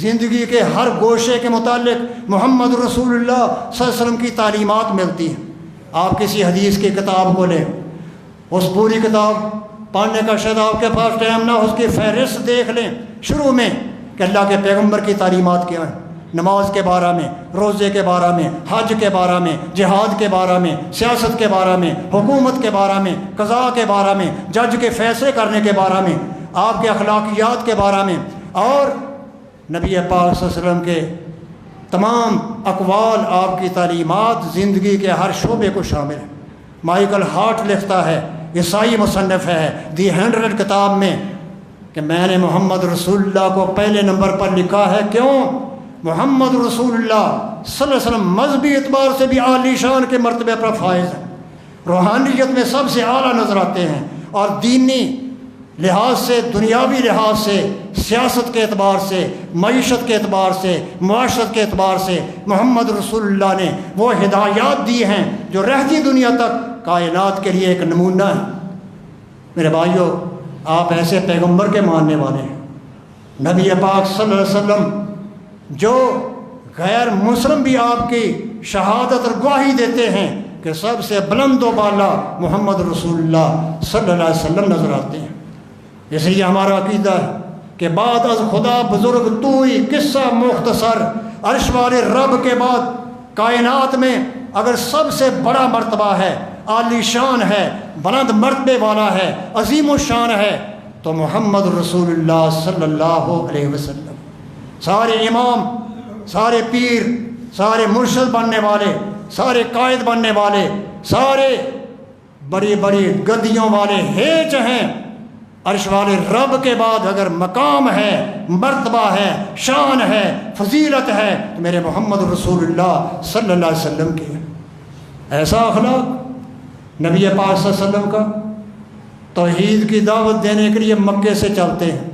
زندگی کے ہر گوشے کے متعلق محمد رسول اللہ صلی اللہ علیہ وسلم کی تعلیمات ملتی ہیں۔ آپ کسی حدیث کی کتاب کو لیں، اس پوری کتاب پڑھنے کا شاید آپ کے پاس ٹائم نہ، اس کی فہرست دیکھ لیں شروع میں کہ اللہ کے پیغمبر کی تعلیمات کیا ہیں، نماز کے بارے میں، روزے کے بارے میں، حج کے بارے میں، جہاد کے بارے میں، سیاست کے بارے میں، حکومت کے بارے میں، قضاء کے بارے میں، جج کے فیصلے کرنے کے بارے میں، آپ کے اخلاقیات کے بارے میں، اور نبی پاک صلی اللہ علیہ وسلم کے تمام اقوال، آپ کی تعلیمات زندگی کے ہر شعبے کو شامل ہیں۔ مائیکل ہارٹ لکھتا ہے، عیسائی مصنف ہے، دی 100 کتاب میں کہ میں نے محمد رسول اللہ کو پہلے نمبر پر لکھا ہے۔ کیوں؟ محمد رسول اللہ صلی اللہ علیہ وسلم مذہبی اعتبار سے بھی عالی شان کے مرتبے پر فائز ہیں، روحانیت میں سب سے اعلیٰ نظر آتے ہیں، اور دینی لحاظ سے، دنیاوی لحاظ سے، سیاست کے اعتبار سے، معیشت کے اعتبار سے، معاشرت کے اعتبار سے محمد رسول اللہ نے وہ ہدایات دی ہیں جو رہتی دنیا تک کائنات کے لیے ایک نمونہ ہے۔ میرے بھائیوں، آپ ایسے پیغمبر کے ماننے والے ہیں، نبی پاک صلی اللہ علیہ وسلم جو غیر مسلم بھی آپ کی شہادت اور گواہی دیتے ہیں کہ سب سے بلند و بالا محمد رسول اللہ صلی اللہ علیہ وسلم نظر آتے ہیں۔ اس لیے ہمارا عقیدہ ہے کہ بعد از خدا بزرگ تو ہی، قصہ مختصر، عرش والے رب کے بعد کائنات میں اگر سب سے بڑا مرتبہ ہے، عالی شان ہے، بلند مرتبے والا ہے، عظیم الشان ہے، تو محمد رسول اللہ صلی اللہ علیہ وسلم۔ سارے امام، سارے پیر، سارے مرشد بننے والے، سارے قائد بننے والے، سارے بڑی بڑی گدیوں والے ہیچ ہیں۔ عرش والے رب کے بعد اگر مقام ہے، مرتبہ ہے، شان ہے، فضیلت ہے، تو میرے محمد رسول اللہ صلی اللہ علیہ وسلم کی ہے۔ ایسا اخلاق نبی پاک صلی اللہ علیہ وسلم کا۔ توحید کی دعوت دینے کے لیے مکے سے چلتے ہیں،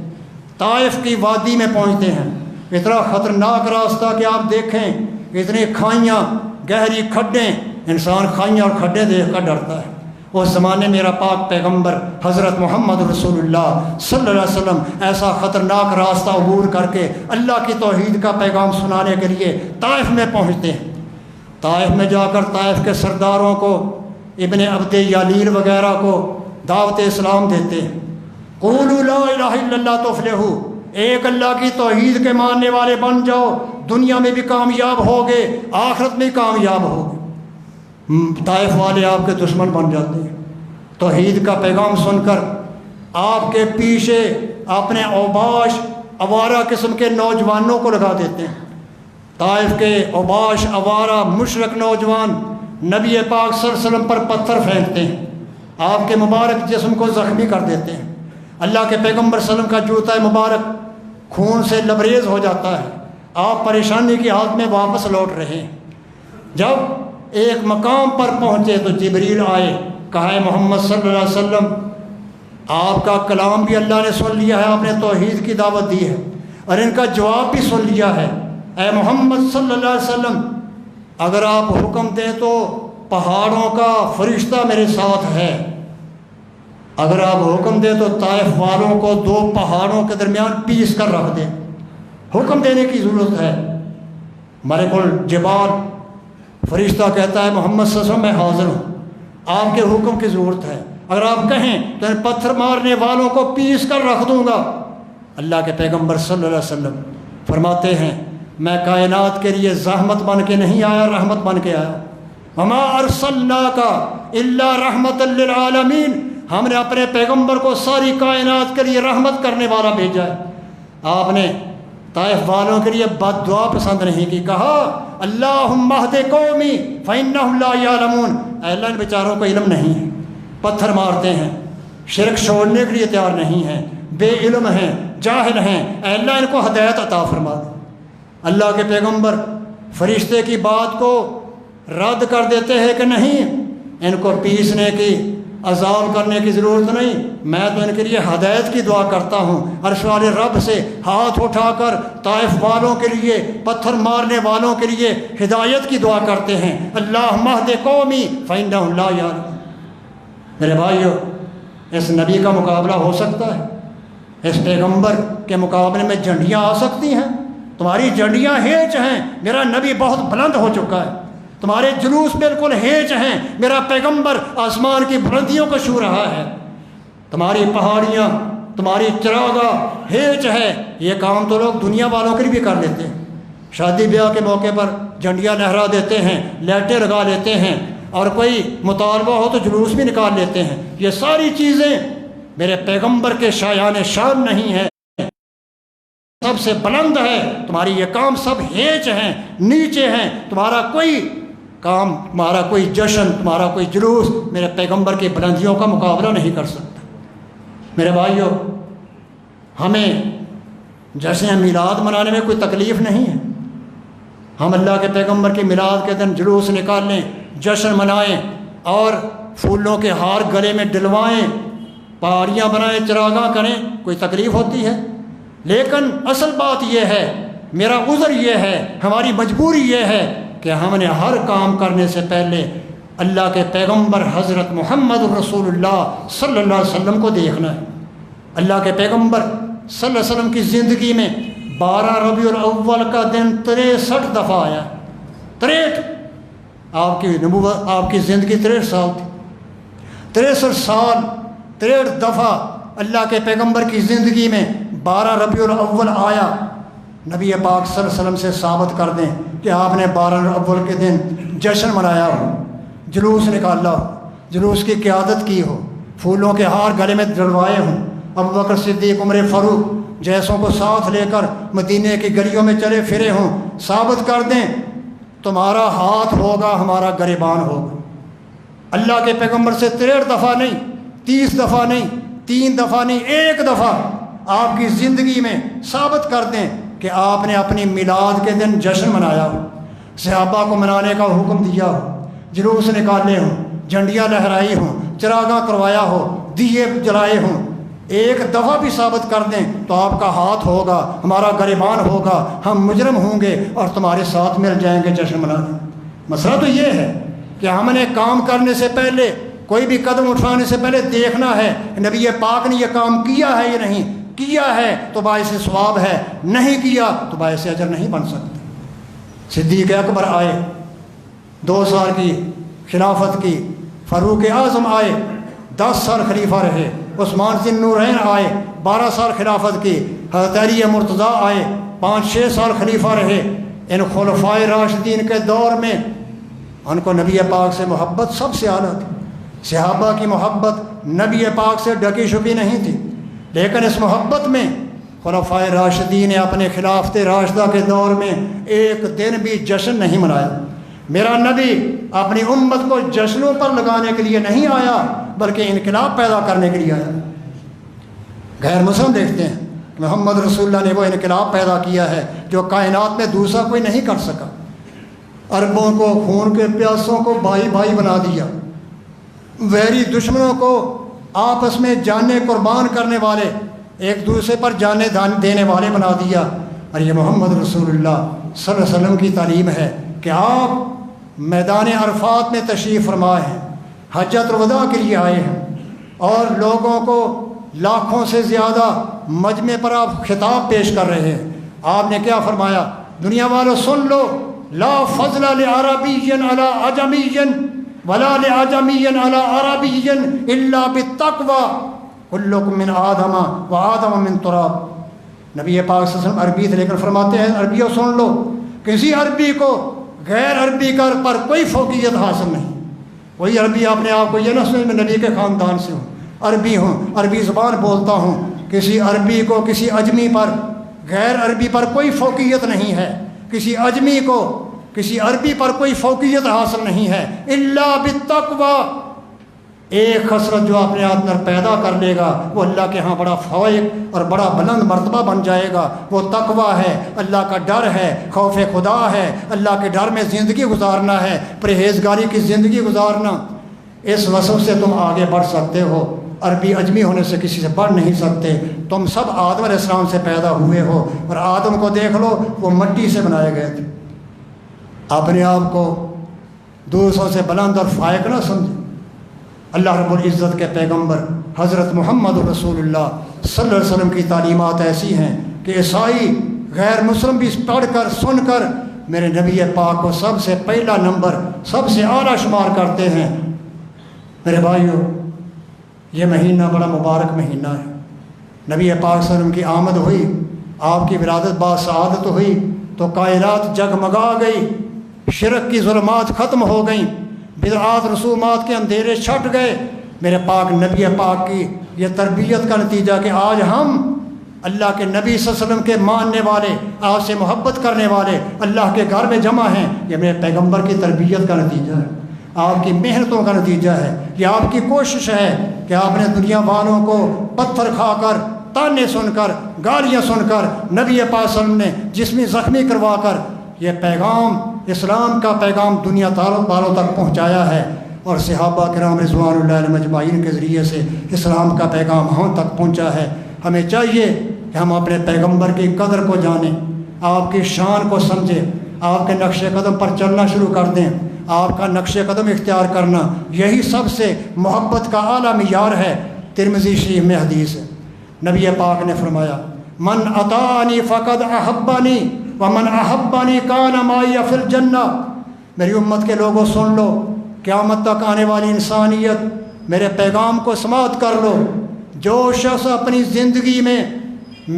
طائف کی وادی میں پہنچتے ہیں۔ اتنا خطرناک راستہ کہ آپ دیکھیں، اتنی کھائیاں، گہری کھڈیں، انسان کھائیاں اور کھڈیں دیکھ کر ڈرتا ہے۔ اس زمانے میرا پاک پیغمبر حضرت محمد رسول اللہ صلی اللہ علیہ وسلم ایسا خطرناک راستہ عبور کر کے اللہ کی توحید کا پیغام سنانے کے لیے طائف میں پہنچتے ہیں۔ طائف میں جا کر طائف کے سرداروں کو، ابن عبد یالیر وغیرہ کو دعوت اسلام دیتے ہیں۔ قولوا لا الہ الا اللہ تفلحوا، ایک اللہ کی توحید کے ماننے والے بن جاؤ، دنیا میں بھی کامیاب ہوگے، آخرت میں کامیاب ہوگے۔ طائف والے آپ کے دشمن بن جاتے ہیں۔ توحید کا پیغام سن کر آپ کے پیچھے اپنے اوباش، آوارہ قسم کے نوجوانوں کو لگا دیتے ہیں۔ طائف کے اوباش، آوارہ، مشرک نوجوان نبی پاک صلی اللہ علیہ وسلم پر پتھر پھینکتے ہیں، آپ کے مبارک جسم کو زخمی کر دیتے ہیں۔ اللہ کے پیغمبر صلی اللہ علیہ وسلم کا جوتا مبارک خون سے لبریز ہو جاتا ہے۔ آپ پریشانی کی حالت میں واپس لوٹ رہے ہیں۔ جب ایک مقام پر پہنچے تو جبریل آئے، کہا ہے محمد صلی اللہ علیہ وسلم، آپ کا کلام بھی اللہ نے سن لیا ہے، آپ نے توحید کی دعوت دی ہے، اور ان کا جواب بھی سن لیا ہے۔ اے محمد صلی اللہ علیہ وسلم، اگر آپ حکم دیں تو پہاڑوں کا فرشتہ میرے ساتھ ہے، اگر آپ حکم دیں تو طائف والوں کو 2 پہاڑوں کے درمیان پیس کر رکھ دیں۔ حکم دینے کی ضرورت ہے۔ ملک الجبال فرشتہ کہتا ہے محمد صلی اللہ علیہ وسلم میں حاضر ہوں، آپ کے حکم کی ضرورت ہے، اگر آپ کہیں تو ان پتھر مارنے والوں کو پیس کر رکھ دوں گا۔ اللہ کے پیغمبر صلی اللہ علیہ وسلم فرماتے ہیں میں کائنات کے لیے زحمت بن کے نہیں آیا، رحمت بن کے آیا۔ وما ارسلناک الا رحمت للعالمین، ہم نے اپنے پیغمبر کو ساری کائنات کے لیے رحمت کرنے والا بھیجا ہے۔ آپ نے طائف والوں کے لیے بد دعا پسند نہیں کی، کہا اللہم اہد قومی فانہم لا یعلمون، اے اللہ ان بیچاروں کو علم نہیں ہے، پتھر مارتے ہیں، شرک چھوڑنے کے لیے تیار نہیں ہیں، بے علم ہیں، جاہل ہیں، اے اللہ ان کو ہدایت عطا فرما دے۔ اللہ کے پیغمبر فرشتے کی بات کو رد کر دیتے ہیں کہ نہیں، ان کو پیسنے کی، عذاب کرنے کی ضرورت نہیں، میں تو ان کے لیے ہدایت کی دعا کرتا ہوں۔ عرش والے رب سے ہاتھ اٹھا کر طائف والوں کے لیے، پتھر مارنے والوں کے لیے ہدایت کی دعا کرتے ہیں، اللہم اہد قومی فانہم لا یعلمون۔ میرے بھائیو، اس نبی کا مقابلہ ہو سکتا ہے؟ اس پیغمبر کے مقابلے میں جھنڈیاں آ سکتی ہیں؟ تمہاری جھنڈیاں ہیچ ہیں، میرا نبی بہت بلند ہو چکا ہے۔ تمہارے جلوس بالکل ہیچ ہیں، میرا پیغمبر آسمان کی بلندیوں کو چھو رہا ہے۔ تمہاری پہاڑیاں، تمہاری چراگاہ ہیچ ہے۔ یہ کام تو لوگ دنیا والوں کے لیے بھی کر لیتے ہیں، شادی بیاہ کے موقع پر جھنڈیاں لہرا دیتے ہیں، لائٹیں لگا لیتے ہیں، اور کوئی مطالبہ ہو تو جلوس بھی نکال لیتے ہیں۔ یہ ساری چیزیں میرے پیغمبر کے شایان شان نہیں ہیں، سب سے بلند ہے۔ تمہاری یہ کام سب ہیچ ہیں، نیچے ہیں۔ تمہارا کوئی کام، تمہارا کوئی جشن، تمہارا کوئی جلوس میرے پیغمبر کی بلندیوں کا مقابلہ نہیں کر سکتا۔ میرے بھائیو، ہمیں جشن میلاد منانے میں کوئی تکلیف نہیں ہے۔ ہم اللہ کے پیغمبر کی میلاد کے دن جلوس نکالیں، جشن منائیں، اور پھولوں کے ہار گلے میں ڈلوائیں، پہاڑیاں بنائیں، چراغاں کریں، کوئی تکلیف ہوتی ہے؟ لیکن اصل بات یہ ہے، میرا عذر یہ ہے، ہماری مجبوری یہ ہے کہ ہم نے ہر کام کرنے سے پہلے اللہ کے پیغمبر حضرت محمد رسول اللہ صلی اللہ علیہ وسلم کو دیکھنا ہے۔ اللہ کے پیغمبر صلی اللہ علیہ وسلم کی زندگی میں 12 ربیع الاول کا دن 63 دفعہ آیا ہے۔ 63 آپ کی نبوت، آپ کی زندگی 63 سال تھی، 63 سال 63 دفعہ اللہ کے پیغمبر کی زندگی میں 12 ربیع الاول آیا۔ نبی پاک صلی اللہ علیہ وسلم سے ثابت کر دیں کہ آپ نے 12 ربیع الاول کے دن جشن منایا ہو، جلوس نکالا ہو، جلوس کی قیادت کی ہو، پھولوں کے ہار گلے میں ڈلوائے ہوں، ابوبکر صدیق، عمر فاروق جیسوں کو ساتھ لے کر مدینے کی گلیوں میں چلے پھرے ہوں۔ ثابت کر دیں تمہارا ہاتھ ہوگا، ہمارا گریبان ہوگا۔ اللہ کے پیغمبر سے 63 دفعہ نہیں، 30 دفعہ نہیں، 3 دفعہ نہیں، 1 دفعہ آپ کی زندگی میں ثابت کر دیں کہ آپ نے اپنی میلاد کے دن جشن منایا ہو، صحابہ کو منانے کا حکم دیا ہو، جلوس نکالے ہوں، جھنڈیاں لہرائی ہوں، چراغاں کروایا ہو، دیے جلائے ہوں۔ 1 دفعہ بھی ثابت کر دیں تو آپ کا ہاتھ ہوگا، ہمارا گریبان ہوگا، ہم مجرم ہوں گے اور تمہارے ساتھ مل جائیں گے جشن منانے۔ مسئلہ تو یہ ہے کہ ہم نے کام کرنے سے پہلے، کوئی بھی قدم اٹھانے سے پہلے دیکھنا ہے کہ نبی پاک نے یہ کام کیا ہے یا نہیں کیا ہے تو باعث ثواب ہے، نہیں کیا تو باعث اجر نہیں بن سکتا۔ صدیق اکبر آئے، 2 سال کی خلافت کی، فاروق اعظم آئے، 10 سال خلیفہ رہے، عثمان ذی النورین آئے، 12 سال خلافت کی، حضرت علی مرتضیٰ آئے، 5-6 سال خلیفہ رہے۔ ان خلفائے راشدین کے دور میں ان کو نبی پاک سے محبت سب سے اعلیٰ تھی، صحابہ کی محبت نبی پاک سے ڈکی چھپی نہیں تھی، لیکن اس محبت میں خلفائے راشدین نے اپنے خلافت راشدہ کے دور میں 1 دن بھی جشن نہیں منایا۔ میرا نبی اپنی امت کو جشنوں پر لگانے کے لیے نہیں آیا بلکہ انقلاب پیدا کرنے کے لیے آیا۔ غیر مسلم دیکھتے ہیں محمد رسول اللہ نے وہ انقلاب پیدا کیا ہے جو کائنات میں دوسرا کوئی نہیں کر سکا۔ عربوں کو، خون کے پیاسوں کو بھائی بھائی بنا دیا، ویری دشمنوں کو آپس میں جانیں قربان کرنے والے، ایک دوسرے پر جانیں دینے والے بنا دیا۔ اور یہ محمد رسول اللہ صلی اللہ علیہ وسلم کی تعلیم ہے کہ آپ میدان عرفات میں تشریف فرما ہیں، حجۃ الوداع کے لیے آئے ہیں اور لوگوں کو لاکھوں سے زیادہ مجمع پر آپ خطاب پیش کر رہے ہیں۔ آپ نے کیا فرمایا؟ دنیا والوں سن لو، لا فضل لعربی علی عجمی ولا لعجمی علی عربی الا بالتقوی کلکم من آدم و آدم من تراب۔ نبی پاک صلی اللہ علیہ وسلم عربی سے لے کر فرماتے ہیں عربیوں سن لو، کسی عربی کو غیر عربی پر کوئی فوقیت حاصل نہیں۔ وہی عربی اپنے آپ کو یہ نہ سمجھ میں نبی کے خاندان سے ہوں، عربی ہوں، عربی زبان بولتا ہوں۔ کسی عربی کو کسی اجمی پر، غیر عربی پر کوئی فوقیت نہیں ہے، کسی اجمی کو کسی عربی پر کوئی فوقیت حاصل نہیں ہے الا بالتقوی۔ ایک خصلت جو اپنے اندر پیدا کر لے گا وہ اللہ کے ہاں بڑا فائق اور بڑا بلند مرتبہ بن جائے گا۔ وہ تقوی ہے، اللہ کا ڈر ہے، خوف خدا ہے، اللہ کے ڈر میں زندگی گزارنا ہے، پرہیزگاری کی زندگی گزارنا۔ اس وصف سے تم آگے بڑھ سکتے ہو، عربی اجمی ہونے سے کسی سے بڑھ نہیں سکتے۔ تم سب آدم علیہ السلام سے پیدا ہوئے ہو، اور آدم کو دیکھ لو وہ مٹی سے بنائے گئے تھے۔ اپنے آپ کو دوسروں سے بلند اور فائق نہ سمجھے۔ اللہ رب العزت کے پیغمبر حضرت محمد رسول اللہ صلی اللہ علیہ وسلم کی تعلیمات ایسی ہیں کہ عیسائی غیر مسلم بھی پڑھ کر سن کر میرے نبی پاک کو سب سے پہلا نمبر، سب سے اعلیٰ شمار کرتے ہیں۔ میرے بھائیوں، یہ مہینہ بڑا مبارک مہینہ ہے۔ نبی پاک صلی اللہ علیہ وسلم کی آمد ہوئی، آپ کی ولادت باسعادت ہوئی تو کائنات جگمگا گئی، شرک کی ظلمات ختم ہو گئیں، بدعات رسومات کے اندھیرے چھٹ گئے۔ میرے پاک نبی پاک کی یہ تربیت کا نتیجہ کہ آج ہم اللہ کے نبی صلی اللہ علیہ وسلم کے ماننے والے، آپ سے محبت کرنے والے اللہ کے گھر میں جمع ہیں، یہ میرے پیغمبر کی تربیت کا نتیجہ ہے، آپ کی محنتوں کا نتیجہ ہے، یہ آپ کی کوشش ہے کہ آپ نے دنیا والوں کو پتھر کھا کر، تانے سن کر، گالیاں سن کر، نبی پاک صلی اللہ علیہ وسلم نے جسمی زخمی کروا کر یہ پیغام، اسلام کا پیغام دنیا والوں تک پہنچایا ہے، اور صحابہ کرام رضوان اللہ علیہم اجمعین کے ذریعے سے اسلام کا پیغام ہم تک پہنچا ہے۔ ہمیں چاہیے کہ ہم اپنے پیغمبر کی قدر کو جانیں، آپ کی شان کو سمجھیں، آپ کے نقش قدم پر چلنا شروع کر دیں، آپ کا نقش قدم اختیار کرنا یہی سب سے محبت کا اعلیٰ معیار ہے۔ ترمذی شریف میں حدیث ہے، نبی پاک نے فرمایا من اطاعنی فقد احبنی ومن احبنی کان معی فی الجنہ۔ میری امت کے لوگوں سن لو، قیامت تک آنے والی انسانیت میرے پیغام کو سماعت کر لو، جو شخص اپنی زندگی میں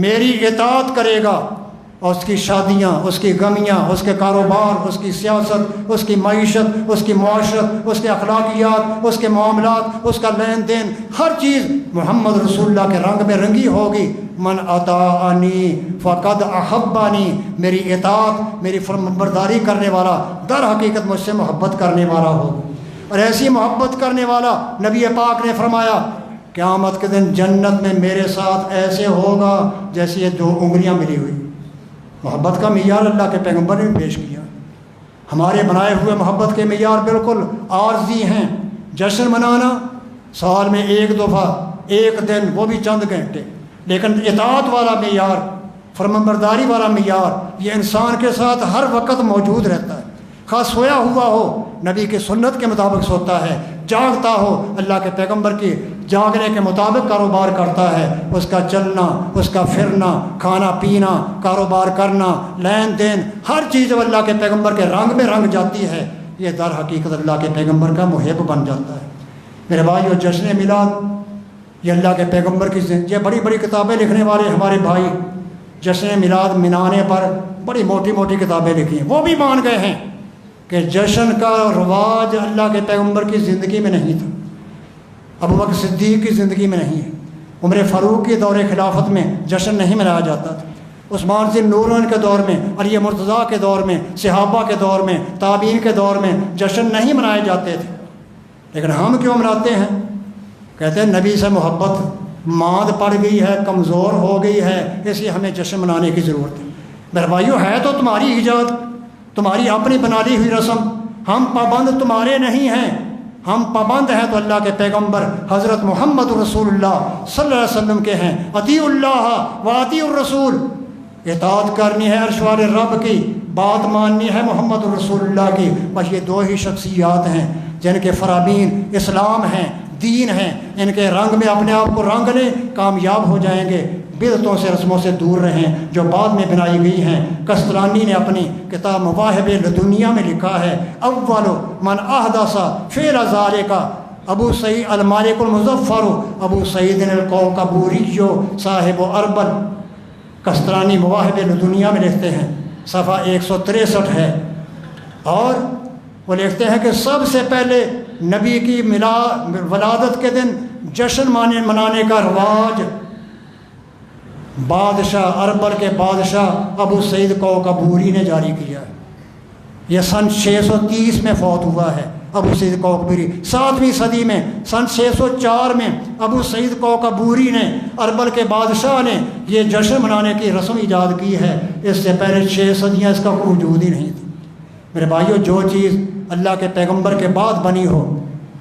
میری اطاعت کرے گا، اور اس کی شادیاں، اس کی غمیاں، اس کے کاروبار، اس کی سیاست، اس کی معیشت، اس کی معاشرت، اس کے اخلاقیات، اس کے معاملات، اس کا لین دین، ہر چیز محمد رسول اللہ کے رنگ میں رنگی ہوگی۔ من اطاعنی فقد احبنی، میری اطاعت، میری فرمانبرداری کرنے والا در حقیقت مجھ سے محبت کرنے والا ہوگا۔ اور ایسی محبت کرنے والا نبی پاک نے فرمایا قیامت کے دن جنت میں میرے ساتھ ایسے ہوگا جیسے یہ 2 انگلیاں ملی ہوئی۔ محبت کا معیار اللہ کے پیغمبر نے پیش کیا۔ ہمارے بنائے ہوئے محبت کے معیار بالکل عارضی ہیں۔ جشن منانا سال میں 1 دفعہ، 1 دن، وہ بھی چند گھنٹے، لیکن اطاعت والا معیار، فرمانبرداری والا معیار، یہ انسان کے ساتھ ہر وقت موجود رہتا ہے۔ خاص سویا ہوا ہو نبی کی سنت کے مطابق سوتا ہے، جاگتا ہو اللہ کے پیغمبر کی جاگنے کے مطابق کاروبار کرتا ہے، اس کا چلنا، اس کا پھرنا، کھانا پینا، کاروبار کرنا، لین دین، ہر چیز جب اللہ کے پیغمبر کے رنگ میں رنگ جاتی ہے، یہ در حقیقت اللہ کے پیغمبر کا محب بن جاتا ہے۔ میرے بھائیو، جشن میلاد یہ اللہ کے پیغمبر کی یہ بڑی بڑی کتابیں لکھنے والے ہمارے بھائی جشن میلاد منانے پر بڑی موٹی موٹی کتابیں لکھی ہیں، وہ بھی مان گئے ہیں کہ جشن کا رواج اللہ کے پیغمبر کی زندگی میں نہیں تھا، ابوبکر صدیق کی زندگی میں نہیں ہے، عمر فاروق کے دور خلافت میں جشن نہیں منایا جاتا تھا، عثمان ذی النورین کے دور میں، علی مرتضیٰ کے دور میں، صحابہ کے دور میں، تابعین کے دور میں جشن نہیں منائے جاتے تھے۔ لیکن ہم کیوں مناتے ہیں؟ کہتے ہیں نبی سے محبت ماند پڑ گئی ہے، کمزور ہو گئی ہے، اس لیے ہمیں جشن منانے کی ضرورت ہے۔ میرے بھائیو، ہے تو تمہاری ایجاد، تمہاری اپنی بنا لی ہوئی رسم، ہم پابند تمہارے نہیں ہیں، ہم پابند ہیں تو اللہ کے پیغمبر حضرت محمد رسول اللہ صلی اللہ علیہ وسلم کے ہیں۔ اطیعوا اللہ و اطیعوا الرسول، اطاعت کرنی ہے عرش والے رب کی، بات ماننی ہے محمد رسول اللہ کی۔ بس یہ 2 ہی شخصیات ہیں جن کے فرامین اسلام ہیں، دین ہیں، ان کے رنگ میں اپنے آپ کو رنگ لیں، کامیاب ہو جائیں گے۔ بدعتوں سے، رسموں سے دور رہیں جو بعد میں بنائی گئی ہیں۔ قسطلانی نے اپنی کتاب مواہب لدنیا میں لکھا ہے، اول من احدث فعل ذالک ابو سعید المالک المظفر ابو سعید الکوکبوری صاحب اربل۔ قسطلانی مواہب لدنیا میں لکھتے ہیں، صفحہ 163 ہے، اور وہ لکھتے ہیں کہ سب سے پہلے نبی کی ولادت کے دن جشن منانے کا رواج بادشاہ اربل کے بادشاہ ابو سعید کوکبوری نے جاری کیا ہے۔ یہ سن 630 میں فوت ہوا ہے ابو سعید کوکبوری۔ 7ویں صدی میں سن 604 میں ابو سعید کوکبوری نے، اربل کے بادشاہ نے، یہ جشن منانے کی رسم ایجاد کی ہے۔ اس سے پہلے 6 صدیاں اس کا کوئی وجود ہی نہیں تھی۔ میرے بھائیو، جو چیز اللہ کے پیغمبر کے بعد بنی ہو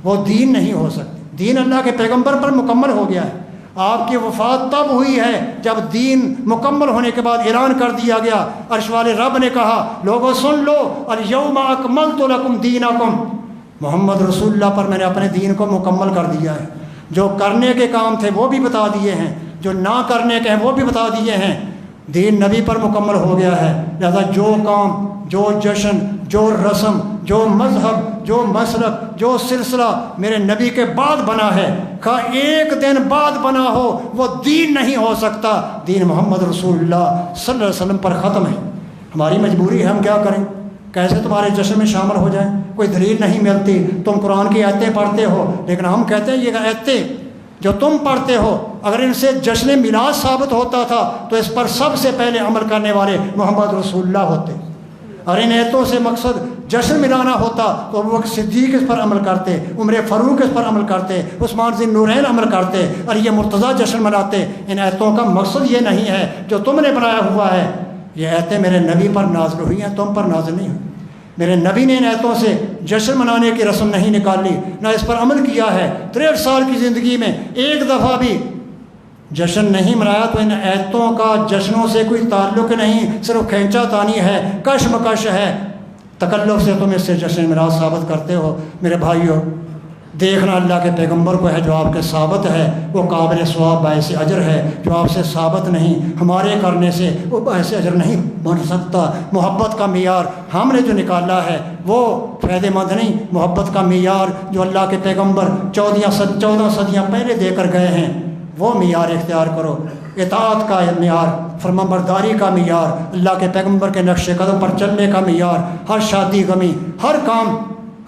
وہ دین نہیں ہو سکتی۔ دین اللہ کے پیغمبر پر مکمل ہو گیا ہے۔ آپ کی وفات تب ہوئی ہے جب دین مکمل ہونے کے بعد اعلان کر دیا گیا۔ عرش والے رب نے کہا لوگوں سن لو، الیوم اکملت لکم دینکم، محمد رسول اللہ پر میں نے اپنے دین کو مکمل کر دیا ہے۔ جو کرنے کے کام تھے وہ بھی بتا دیے ہیں، جو نہ کرنے کے ہیں وہ بھی بتا دیے ہیں۔ دین نبی پر مکمل ہو گیا ہے، لہذا جو کام، جو جشن، جو رسم، جو مذہب، جو مسلک، جو سلسلہ میرے نبی کے بعد بنا ہے، خواہ 1 دن بعد بنا ہو، وہ دین نہیں ہو سکتا۔ دین محمد رسول اللہ صلی اللہ علیہ وسلم پر ختم ہے۔ ہماری مجبوری ہے، ہم کیا کریں؟ کیسے تمہارے جشن میں شامل ہو جائیں؟ کوئی دلیل نہیں ملتی۔ تم قرآن کی آیتیں پڑھتے ہو، لیکن ہم کہتے ہیں یہ آیتیں جو تم پڑھتے ہو اگر ان سے جشن میلاد ثابت ہوتا تھا تو اس پر سب سے پہلے عمل کرنے والے محمد رسول اللہ ہوتے۔ اور ان آیتوں سے مقصد جشن ملانا ہوتا تو ابوبکر صدیق اس پر عمل کرتے، عمر فاروق اس پر عمل کرتے، عثمان ذی النورین عمل کرتے، اور یہ مرتضیٰ جشن مناتے۔ ان آیتوں کا مقصد یہ نہیں ہے جو تم نے بنایا ہوا ہے۔ یہ آیتیں میرے نبی پر نازل ہوئی ہیں، تم پر نازل نہیں ہوئی۔ میرے نبی نے ان آیتوں سے جشن منانے کی رسم نہیں نکالی، نہ اس پر عمل کیا ہے۔ 63 سال کی زندگی میں 1 دفعہ بھی جشن نہیں منایا، تو ان آیتوں کا جشنوں سے کوئی تعلق نہیں، صرف کھینچا تانی ہے، کشمکش ہے، تکلف سے تم اس سے جشن میلاد ثابت کرتے ہو۔ میرے بھائیو، دیکھنا اللہ کے پیغمبر کو ہے جو آپ کے ثابت ہے، وہ قابل ثواب باعث اجر ہے، جو آپ سے ثابت نہیں ہمارے کرنے سے وہ باعث اجر نہیں بن سکتا۔ محبت کا معیار ہم نے جو نکالا ہے وہ فائدہ مند نہیں، محبت کا معیار جو اللہ کے پیغمبر 14 صدیاں پہلے دے کر گئے ہیں وہ معیار اختیار کرو۔ اطاعت کا معیار، فرمانبرداری کا معیار، اللہ کے پیغمبر کے نقش قدم پر چلنے کا معیار، ہر شادی غمی، ہر کام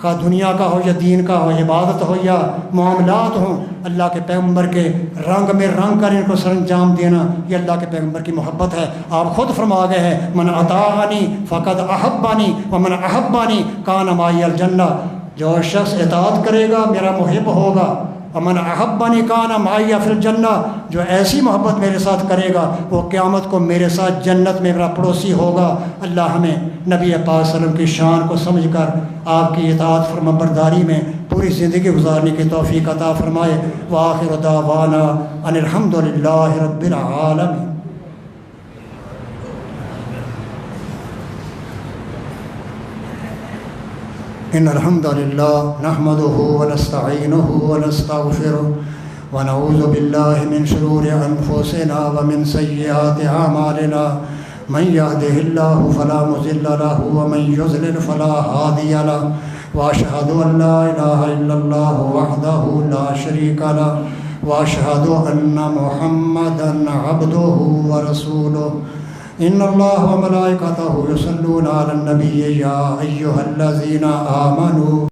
کا دنیا کا ہو یا دین کا ہو، عبادت ہو یا معاملات ہوں، اللہ کے پیغمبر کے رنگ میں رنگ کر ان کو سر انجام دینا، یہ اللہ کے پیغمبر کی محبت ہے۔ آپ خود فرما گئے ہیں من اطاعنی فقد احبانی ومن احبانی کان معی الجنہ، جو شخص اطاعت کرے گا میرا محب ہوگا، ومن احبانی کان معی فی الجنہ، جو ایسی محبت میرے ساتھ کرے گا وہ قیامت کو میرے ساتھ جنت میں میرا پڑوسی ہوگا۔ اللہ ہمیں نبی پاک صلی اللہ علیہ وسلم کی شان کو سمجھ کر آپ کی اطاعت فرمانبرداری میں پوری زندگی گزارنے کی توفیق عطا فرمائے۔ وآخر دعوانا ان الحمد للہ رب العالمین۔ ان الحمد للہ نحمده ونستعینه ونستغفره ونعوذ باللہ من شرور انفسنا ومن سیئات اعمالنا، من يهده الله فلا مضل له ومن يضلل فلا هادي له، واشهد ان لا اله الا الله وحده لا شريك له، واشهد ان محمدا عبده ورسوله۔ ان اللہ وملائکتہ یصلون علی النبی یا ایھا الذین آمنوا